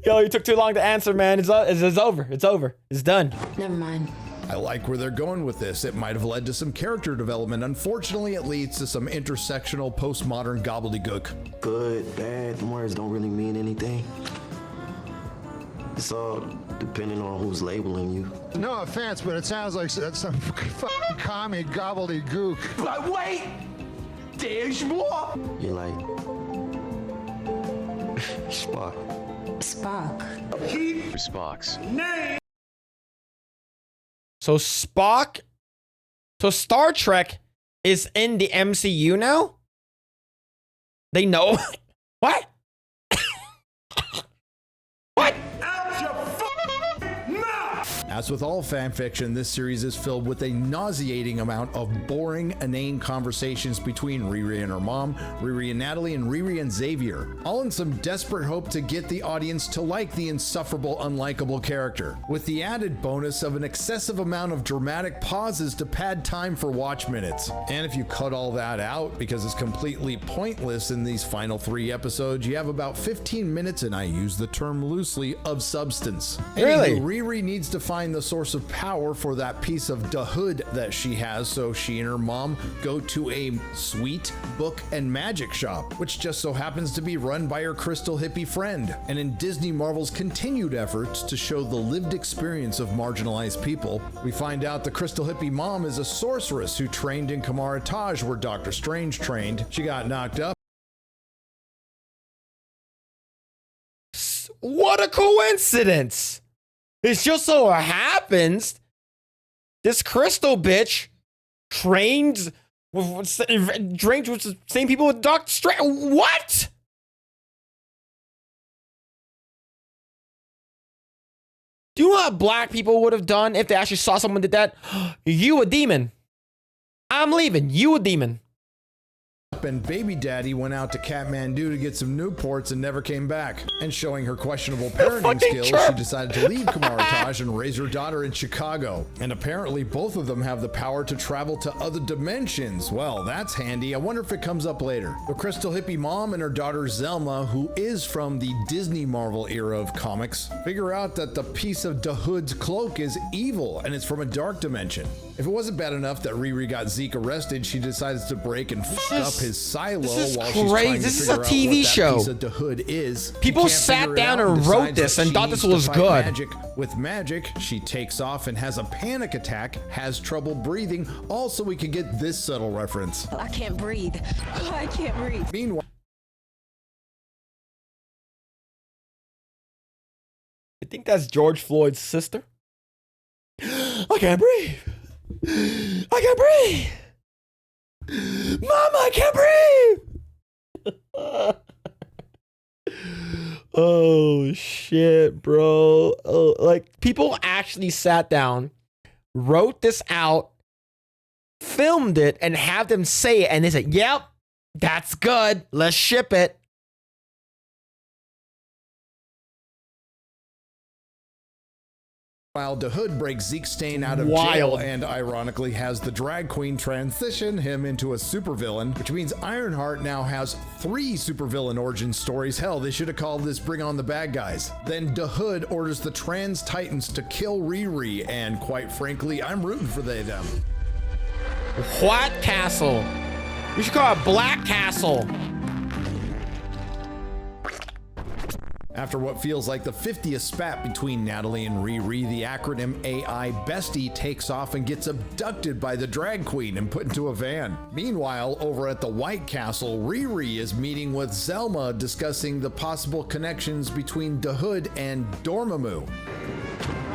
Yo, you took too long to answer, man. It's over. It's over. It's done. Never mind. I like where they're going with this. It might have led to some character development. Unfortunately, it leads to some intersectional postmodern gobbledygook. Good, bad, the words don't really mean anything. It's all depending on who's labeling you. No offense, but it sounds like some fucking commie gobbledygook. But wait! There's more! You're like... Spock. Spock. Spock's name. So Spock. So Star Trek is in the MCU now? They know. What? What? As with all fanfiction, this series is filled with a nauseating amount of boring, inane conversations between Riri and her mom, Riri and Natalie, and Riri and Xavier, all in some desperate hope to get the audience to like the insufferable, unlikable character, with the added bonus of an excessive amount of dramatic pauses to pad time for watch minutes. And if you cut all that out, because it's completely pointless in these final 3 episodes, you have about 15 minutes, and I use the term loosely, of substance. Really? Anywho, Riri needs to find the source of power for that piece of the hood that she has, so she and her mom go to a sweet book and magic shop, which just so happens to be run by her crystal hippie friend. And in Disney Marvel's continued efforts to show the lived experience of marginalized people, we find out the crystal hippie mom is a sorceress who trained in Kamara Taj, where Doctor Strange trained. She got knocked up. What a coincidence! It just so happens this crystal bitch trained with the same people with Doctor Strange. What? Do you know what black people would have done if they actually saw someone did that? You a demon. I'm leaving. You a demon. And baby daddy went out to Kathmandu to get some Newports and never came back. And showing her questionable parenting skills, she decided to leave Kamar-Taj and raise her daughter in Chicago. And apparently both of them have the power to travel to other dimensions. Well, that's handy. I wonder if it comes up later. The crystal hippie mom and her daughter Zelma, who is from the Disney Marvel era of comics, figure out that the piece of the Hood's cloak is evil and it's from a dark dimension. If it wasn't bad enough that Riri got Zeke arrested, she decides to break and f up his silo while she's trying to figure out what that piece of the Hood is. People sat down and wrote this and thought this was good. With magic, she takes off and has a panic attack, has trouble breathing. Also, we could get this subtle reference. I can't breathe. I can't breathe. Meanwhile, I think that's George Floyd's sister. I can't breathe. I can't breathe. Mama, I can't breathe. Oh shit, bro. Oh, like people actually sat down, wrote this out, filmed it, and have them say it, and they said, "Yep, that's good. Let's ship it." While the Hood breaks Zeke Stain out of jail and ironically has the drag queen transition him into a supervillain, which means Ironheart now has 3 supervillain origin stories. Hell, they should have called this Bring On the Bad Guys. Then the Hood orders the Trans Titans to kill Riri, and quite frankly, I'm rooting for them. What castle? We should call it Black Castle. After what feels like the 50th spat between Natalie and Riri, the acronym AI Bestie takes off and gets abducted by the drag queen and put into a van. Meanwhile, over at the White Castle, Riri is meeting with Zelma discussing the possible connections between the Hood and Dormammu.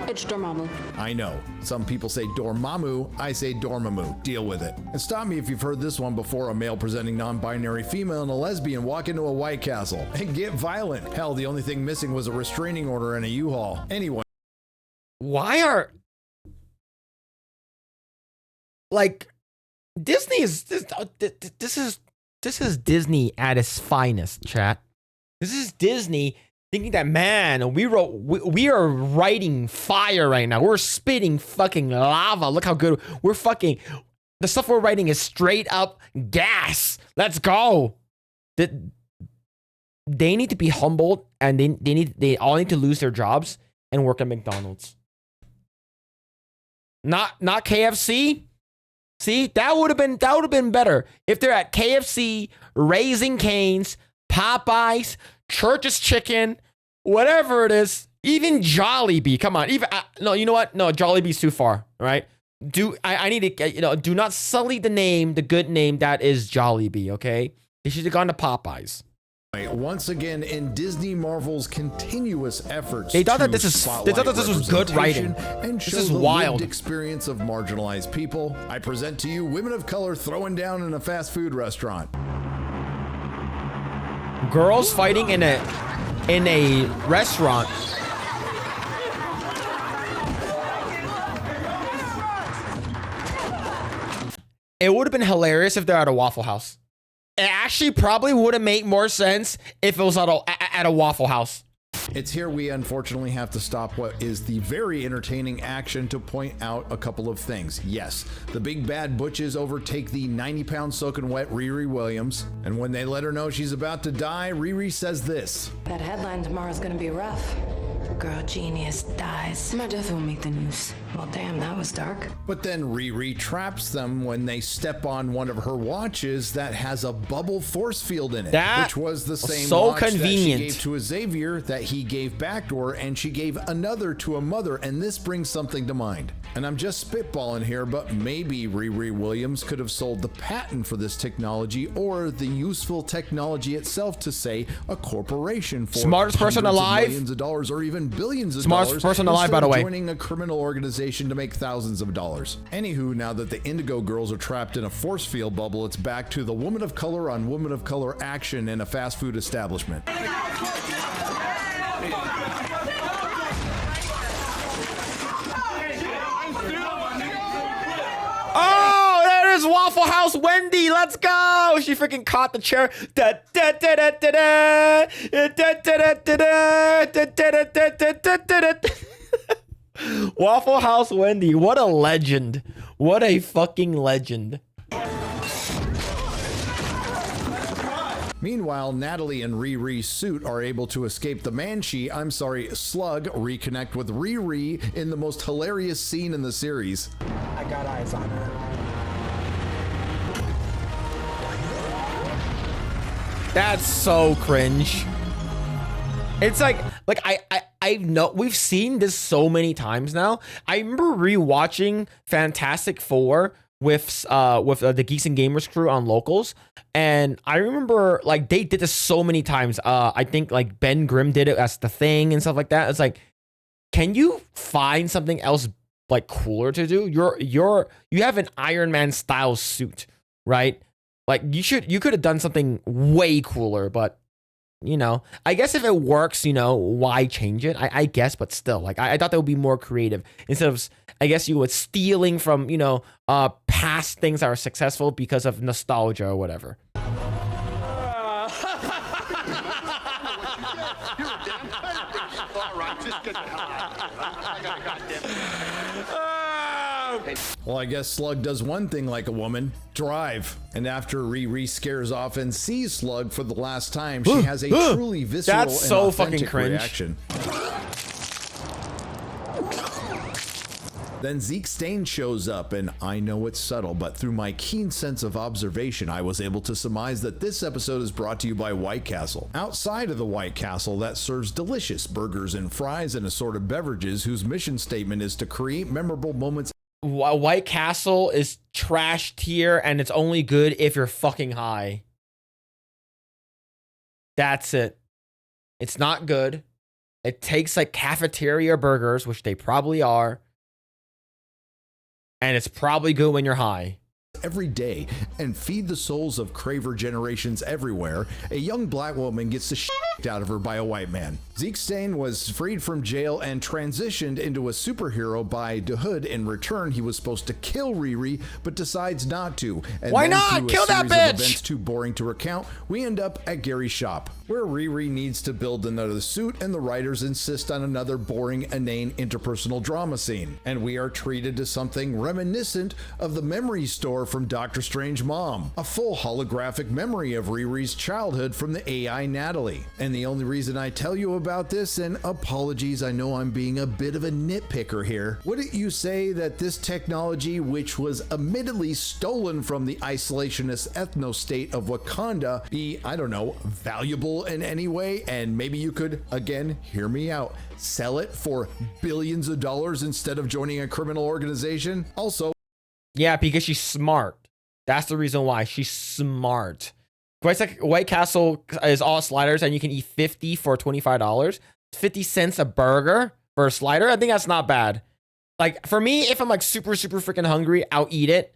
It's Dormammu. I know. Some people say Dormammu, I say Dormammu. Deal with it. And stop me if you've heard this one before. A male presenting non-binary female and a lesbian walk into a White Castle and get violent. Hell, the only thing missing was a restraining order and a U-Haul. Anyway. Why are... Like, Disney is... This is Disney at its finest, chat. This is Disney... thinking that, man, we are writing fire right now. We're spitting fucking lava. Look how good we're fucking. The stuff we're writing is straight up gas. Let's go. They need to be humbled, and they all need to lose their jobs and work at McDonald's. Not KFC. See, that would have been better if they're at KFC, Raising Cane's, Popeyes, Church's Chicken, whatever it is, even Jollibee. Come on, no, you know what? No, Jollibee's too far, right? I need to, do not sully the name, the good name that is Jollibee, okay? They should have gone to Popeyes. Once again, in Disney Marvel's continuous efforts, they thought that this was good writing. And this show is the wild lived experience of marginalized people. I present to you women of color throwing down in a fast food restaurant. Girls fighting in a restaurant. It would have been hilarious if they're at a Waffle House. It actually probably would have made more sense if it was at a Waffle House. It's here we unfortunately have to stop what is the very entertaining action to point out a couple of things. Yes, the big bad butches overtake the 90-pound soaking wet Riri Williams, and when they let her know she's about to die, Riri says this. That headline tomorrow's gonna be rough. Girl genius dies. My death will make the news. Well, damn, that was dark. But then Riri traps them when they step on one of her watches that has a bubble force field in it, which was the same watch that she gave to Xavier that he gave back to her, and she gave another to a mother, and this brings something to mind. And I'm just spitballing here, but maybe Riri Williams could have sold the patent for this technology or the useful technology itself to, say, a corporation for smartest person alive, millions of dollars, or even billions of smartest dollars. Person alive, by the way. Joining a criminal organization to make thousands of dollars. Anywho, now that the Indigo Girls are trapped in a force field bubble, it's back to the woman of color on woman of color action in a fast food establishment. Waffle House Wendy, let's go! She freaking caught the chair. Waffle House Wendy, what a legend. What a fucking legend. Meanwhile, Natalie and Riri's suit are able to escape the Slug, reconnect with Riri in the most hilarious scene in the series. I got eyes on her. That's so cringe. It's like I know we've seen this so many times now. I remember rewatching Fantastic Four with the Geeks and Gamers crew on Locals, and I remember like they did this so many times. I think like Ben Grimm did it as The Thing and stuff like that. It's like, can you find something else like cooler to do? You have an Iron Man style suit, right? Like you could have done something way cooler, but you know, I guess if it works, you know, why change it? I guess, but still, like I thought that would be more creative instead of, I guess you were stealing from, you know, past things that are successful because of nostalgia or whatever. Well, I guess Slug does one thing like a woman, drive. And after Riri scares off and sees Slug for the last time, she has a truly visceral That's so and authentic fucking cringe. reaction. Then Zeke Stain shows up, and I know it's subtle, but through my keen sense of observation, I was able to surmise that this episode is brought to you by White Castle. Outside of the White Castle that serves delicious burgers and fries and assorted beverages, whose mission statement is to create memorable moments. White Castle is trash tier, and it's only good if you're fucking high. That's it. It's not good. It takes like cafeteria burgers, which they probably are. And it's probably good when you're high. Every day and feed the souls of craver generations everywhere, a young black woman gets the shit out of her by a white man. Zeke Stain was freed from jail and transitioned into a superhero by DeHood. In return, he was supposed to kill Riri, but decides not to. And why then not? through a Kill that series of bitch! Events too boring to recount, we end up at Gary's shop, where Riri needs to build another suit, and the writers insist on another boring, inane interpersonal drama scene. And we are treated to something reminiscent of the memory store from Doctor Strange Mom, a full holographic memory of Riri's childhood from the AI Natalie. And the only reason I tell you about this, and apologies, I know I'm being a bit of a nitpicker here, wouldn't you say that this technology, which was admittedly stolen from the isolationist ethno-state of Wakanda, be, I don't know, valuable in any way? And maybe you could, again, hear me out, sell it for billions of dollars instead of joining a criminal organization? Also, yeah, because she's smart. That's the reason why. She's smart. White Castle is all sliders, and you can eat 50 for $25. 50 cents a burger for a slider. I think that's not bad. Like for me, if I'm like super freaking hungry, I'll eat it.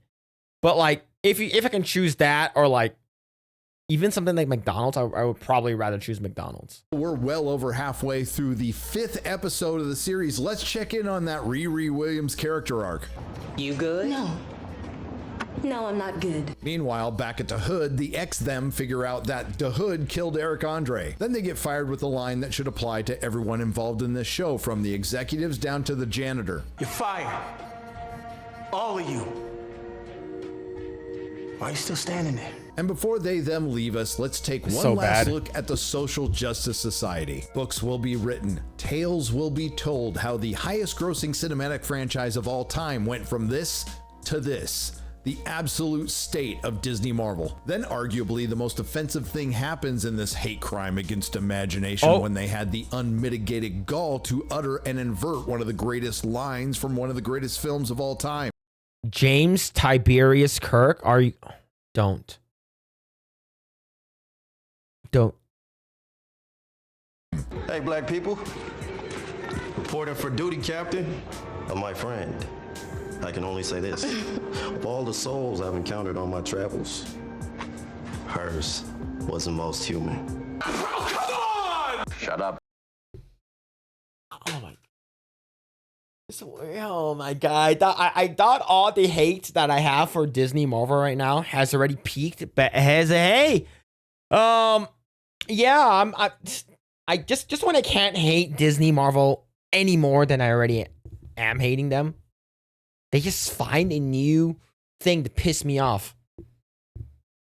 But like if I can choose that, or like even something like McDonald's, I would probably rather choose McDonald's. We're well over halfway through the 5th episode of the series. Let's check in on that Riri Williams character arc. You good? No, I'm not good. Meanwhile, back at the Hood, the them figure out that the Hood killed Eric Andre. Then they get fired with a line that should apply to everyone involved in this show, from the executives down to the janitor. You're fired. All of you. Why are you still standing there? And before them leave us, let's take one So last bad. look at the Social Justice Society. Books will be written, tales will be told, how the highest grossing cinematic franchise of all time went from this to this. The absolute state of Disney Marvel. Then arguably the most offensive thing happens in this hate crime against imagination when they had the unmitigated gall to utter and invert one of the greatest lines from one of the greatest films of all time. James Tiberius Kirk, are you? Don't. Hey, black people. Reporting for duty, Captain. My friend. I can only say this. Of all the souls I've encountered on my travels, hers was the most human. Oh, come on! Shut up. Oh my. Oh my god! I thought all the hate that I have for Disney Marvel right now has already peaked, but yeah, I just when I can't hate Disney Marvel any more than I already am hating them, they just find a new thing to piss me off.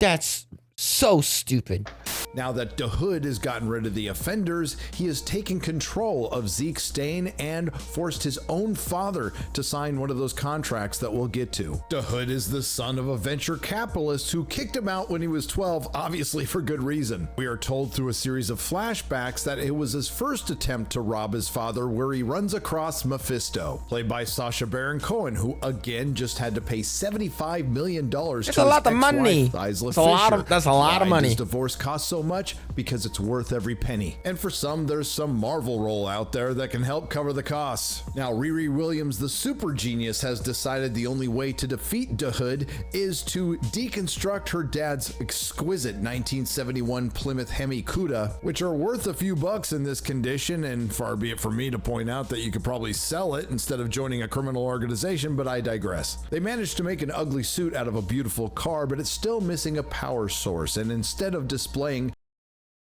That's so stupid. Now that the Hood has gotten rid of the offenders, he has taken control of Zeke Stain and forced his own father to sign one of those contracts that we'll get to. The Hood is the son of a venture capitalist who kicked him out when he was 12, obviously for good reason. We are told through a series of flashbacks that it was his first attempt to rob his father, where he runs across Mephisto, played by Sacha Baron Cohen, who again just had to pay $75 million to his a lot of money. That's a lot of money. His divorce cost so much because it's worth every penny. And for some, there's some Marvel role out there that can help cover the costs. Now, Riri Williams, the super genius, has decided the only way to defeat the Hood is to deconstruct her dad's exquisite 1971 Plymouth Hemi Cuda, which are worth a few bucks in this condition, and far be it from me to point out that you could probably sell it instead of joining a criminal organization, but I digress. They managed to make an ugly suit out of a beautiful car, but it's still missing a power source, and instead of displaying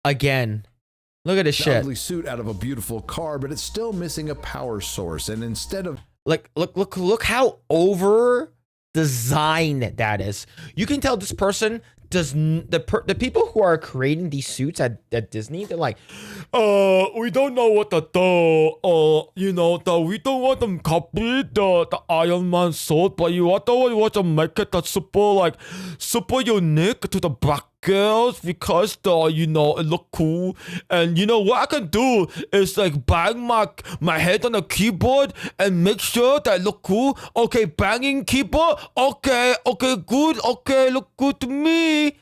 again, look at this shit. Ugly suit out of a beautiful car, but it's still missing a power source. And instead of look how over designed that is. You can tell this person does the people who are creating these suits at Disney, they're like, we don't know what we don't want them copy the Iron Man suit, but you want to make it super unique to the black girls because it look cool. And what I can do is bang my head on the keyboard and make sure that I look cool. Okay, banging keyboard. Okay, good. Okay, look good to me.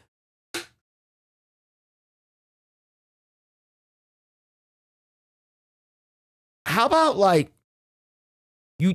How about you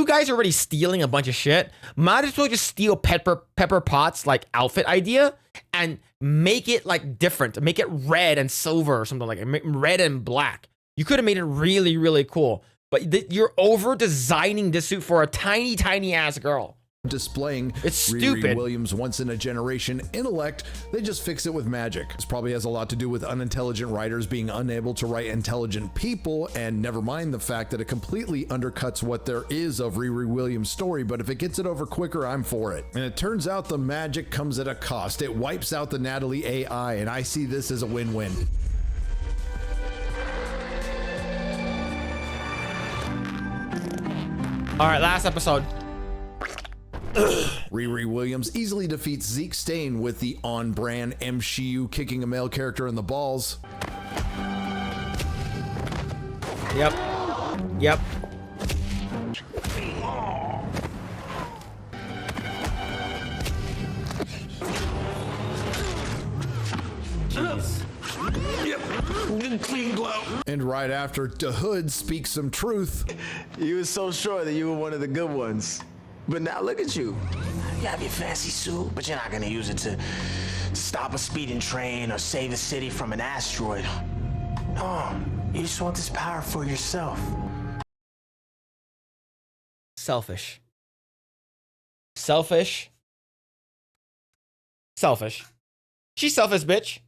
guys are already stealing a bunch of shit. Might as well just steal Pepper Potts outfit idea and make it different. Make it red and silver or something red and black. You could have made it really, really cool. But you're over designing this suit for a tiny, tiny ass girl. Displaying it's stupid. Riri Williams' once-in-a-generation intellect, they just fix it with magic. This probably has a lot to do with unintelligent writers being unable to write intelligent people, and never mind the fact that it completely undercuts what there is of Riri Williams' story, but if it gets it over quicker, I'm for it. And it turns out the magic comes at a cost. It wipes out the Natalie AI, and I see this as a win-win. All right, last episode. Riri Williams easily defeats Zeke Stain with the on-brand MCU kicking a male character in the balls. Yep. Clean glow. And right after the Hood speaks some truth. You were so sure that you were one of the good ones. But now look at you. You have your fancy suit, but you're not gonna use it to stop a speeding train or save a city from an asteroid. No, you just want this power for yourself. Selfish. She's selfish, bitch.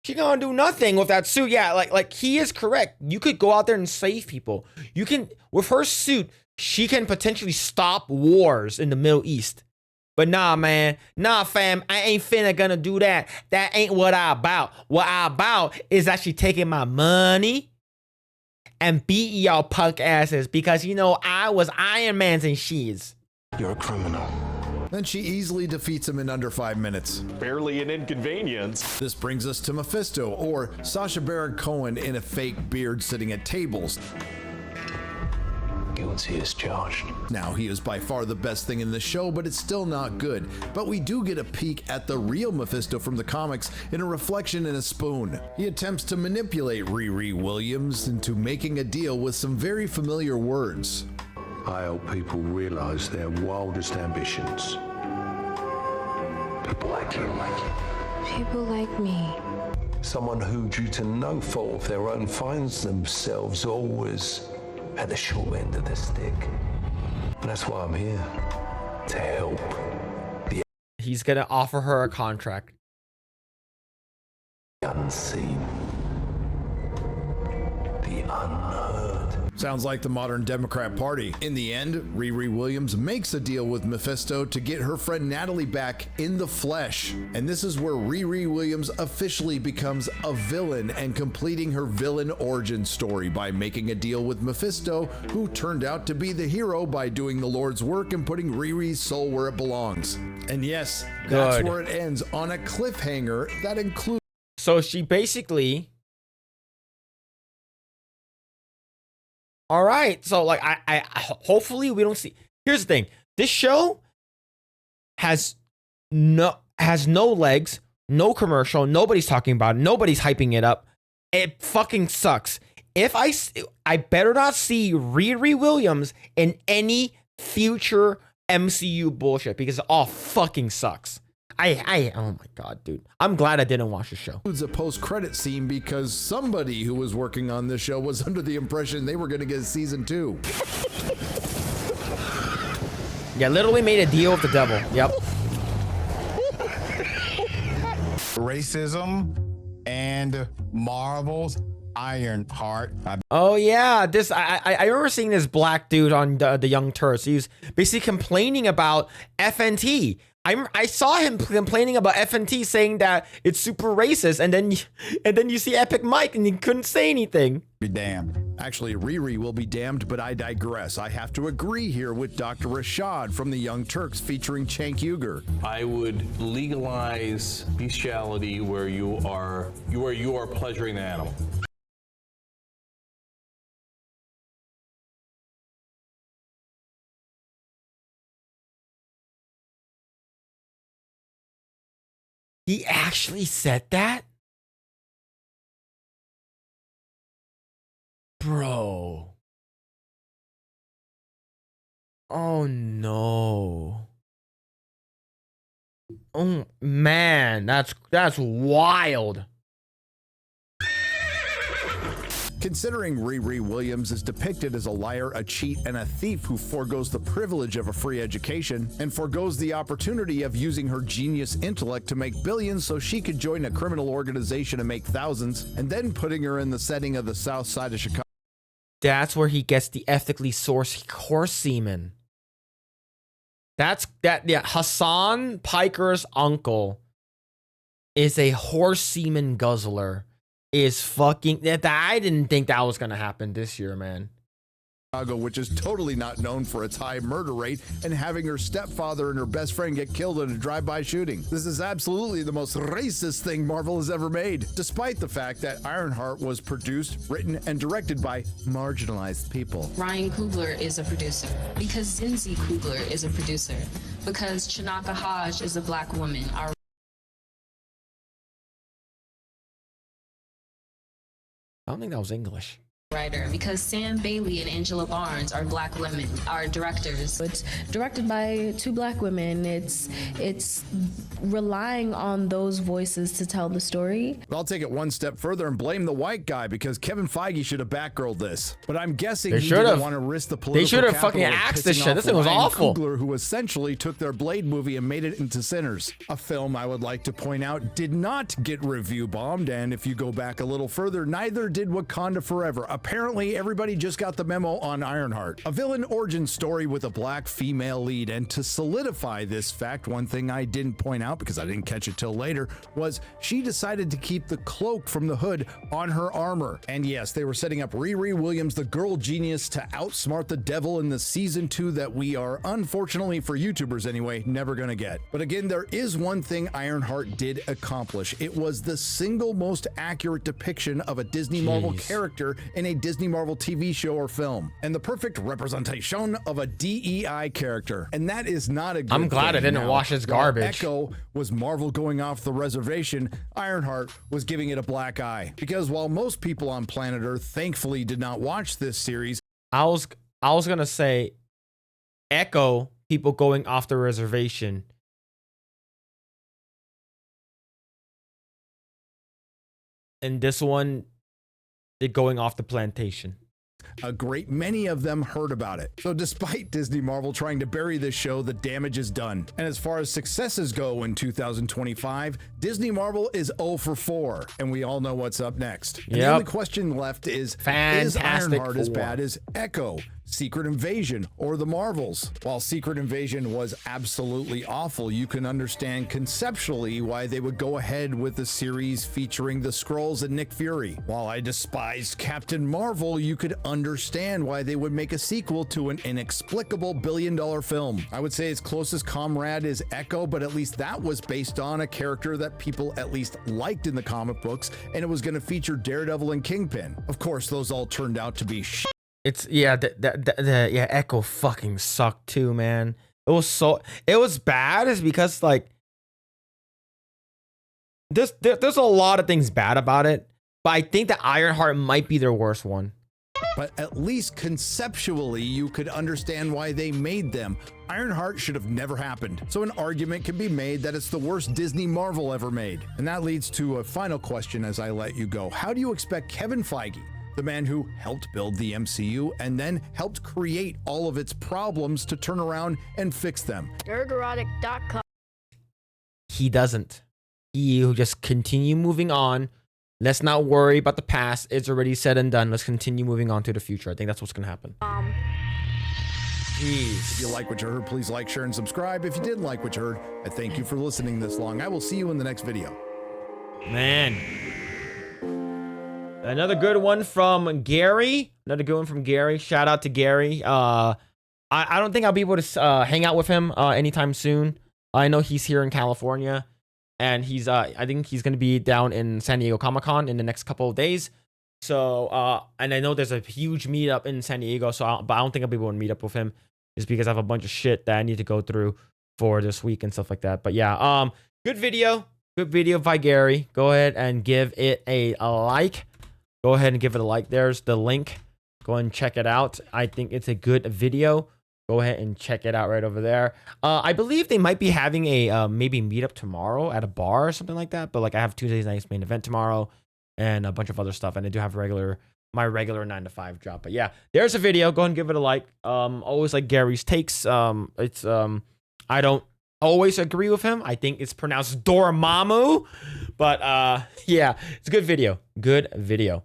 She gonna do nothing with that suit. Yeah, like he is correct. You could go out there and save people. You can, with her suit, she can potentially stop wars in the Middle East. But nah, man. Nah, fam. I ain't finna gonna do that. That ain't what I about. What I about is actually taking my money and beating y'all punk asses because, I was Iron Man's and she's. You're a criminal. Then she easily defeats him in under 5 minutes. Barely an inconvenience. This brings us to Mephisto, or Sacha Baron Cohen in a fake beard sitting at tables. Guilty as charged. Now, he is by far the best thing in the show, but it's still not good. But we do get a peek at the real Mephisto from the comics in a reflection in a spoon. He attempts to manipulate Riri Williams into making a deal with some very familiar words. I help people realize their wildest ambitions. People like you. People like me. Someone who, due to no fault of their own, finds themselves always had the short end of the stick. And that's why I'm here, to help. He's gonna offer her a contract. Unseen. The unheard. Sounds like the modern Democrat Party. In the end, Riri Williams makes a deal with Mephisto to get her friend Natalie back in the flesh. And this is where Riri Williams officially becomes a villain and completing her villain origin story by making a deal with Mephisto, who turned out to be the hero by doing the Lord's work and putting Riri's soul where it belongs. And yes, that's Good. where it ends, on a cliffhanger that includes. So she basically. All right. So like I hopefully we don't see. Here's the thing. This show has no legs, no commercial, nobody's talking about it, nobody's hyping it up. It fucking sucks. If I better not see Riri Williams in any future MCU bullshit because it all fucking sucks. Oh my god, dude. I'm glad I didn't watch the show. Includes a post-credit scene because somebody who was working on this show was under the impression they were going to get season 2. Yeah, literally made a deal with the devil. Yep. Racism and Marvel's Ironheart. Oh yeah, this I remember seeing this black dude on the Young Turks. He was basically complaining about FNT. I saw him complaining about FNT, saying that it's super racist, and then you see Epic Mike and he couldn't say anything. Be damned. Actually, Riri will be damned, but I digress. I have to agree here with Dr. Rashad from the Young Turks featuring Cenk Uygur. I would legalize bestiality where you are pleasuring the animal. He actually said that? Bro. Oh no. Oh man, that's wild. Considering Riri Williams is depicted as a liar, a cheat, and a thief who forgoes the privilege of a free education and forgoes the opportunity of using her genius intellect to make billions so she could join a criminal organization and make thousands, and then putting her in the setting of the south side of Chicago. That's where he gets the ethically sourced horse semen. Yeah, Hassan Piker's uncle is a horse semen guzzler. Is fucking that. I didn't think that was gonna happen this year, man. Which is totally not known for its high murder rate, and having her stepfather and her best friend get killed in a drive-by shooting. This is absolutely the most racist thing Marvel has ever made, despite the fact that Ironheart was produced, written, and directed by marginalized people. Ryan Coogler is a producer because Zinzi Coogler is a producer because Chinaka Hodge is a black woman. I don't think that was English. Writer, because Sam Bailey and Angela Barnes are black women, are directors. It's directed by two black women. It's relying on those voices to tell the story. I'll take it one step further and blame the white guy because Kevin Feige should have backgirled this. But I'm guessing he didn't want to risk the political. They should have fucking axed this shit. This thing was awful. Coogler, who essentially took their Blade movie and made it into Sinners, a film I would like to point out did not get review bombed. And if you go back a little further, neither did Wakanda Forever. Apparently, everybody just got the memo on Ironheart, a villain origin story with a black female lead. And to solidify this fact, one thing I didn't point out because I didn't catch it till later was she decided to keep the cloak from the hood on her armor. And yes, they were setting up Riri Williams, the girl genius, to outsmart the devil in the season 2 that we are, unfortunately for YouTubers anyway, never gonna get. But again, there is one thing Ironheart did accomplish. It was the single most accurate depiction of a Disney Marvel character in a Disney Marvel TV show or film, and the perfect representation of a DEI character. And that is not a good I'm glad I thing. didn't watch this garbage. Echo was Marvel going off the reservation, Ironheart was giving it a black eye. Because while most people on planet Earth thankfully did not watch this series, I was gonna say Echo, people going off the reservation. And this one, they're going off the plantation. A great many of them heard about it. So despite Disney Marvel trying to bury this show, the damage is done. And as far as successes go in 2025, Disney Marvel is 0 for 4, and we all know what's up next. And the only question left is Ironheart as bad as Echo, Secret Invasion, or the Marvels? While Secret Invasion was absolutely awful, you can understand conceptually why they would go ahead with the series featuring the Skrulls and Nick Fury. While I despised Captain Marvel, you could understand why they would make a sequel to an inexplicable billion-dollar film. I would say its closest comrade is Echo, but at least that was based on a character that people at least liked in the comic books, and it was going to feature Daredevil and Kingpin. Of course, those all turned out to be It's yeah, Echo fucking sucked too, man. It was bad is because like there's a lot of things bad about it, but I think that Ironheart might be their worst one. But at least conceptually, you could understand why they made them. Ironheart should have never happened. So an argument can be made that it's the worst Disney Marvel ever made. And that leads to a final question as I let you go. How do you expect Kevin Feige, the man who helped build the MCU and then helped create all of its problems, to turn around and fix them? Nerdrotic.com. He doesn't. He just continue moving on. Let's not worry about the past. It's already said and done. Let's continue moving on to the future. I think that's what's gonna happen. Jeez. If you like what you heard, please like, share, and subscribe. If you didn't like what you heard, I thank you for listening this long. I will see you in the next video. Man. Another good one from Gary. Shout out to Gary. I don't think I'll be able to hang out with him anytime soon. I know he's here in California, and he's I think he's gonna be down in San Diego Comic-Con in the next couple of days. So and I know there's a huge meetup in San Diego, but I don't think I'll be able to meet up with him just because I have a bunch of shit that I need to go through for this week and stuff like that. But yeah, good video by Gary. Go ahead and give it a like. Go ahead and give it a like. There's the link. Go ahead and check it out. I think it's a good video. Go ahead and check it out right over there. I believe they might be having a maybe meetup tomorrow at a bar or something like that. But like I have Tuesday's Night's Main Event tomorrow and a bunch of other stuff. And I do have my regular 9 to 5 job. But yeah, there's a video. Go ahead and give it a like. Always like Gary's takes. I don't always agree with him. I think it's pronounced Dormammu. But yeah, it's a good video. Good video.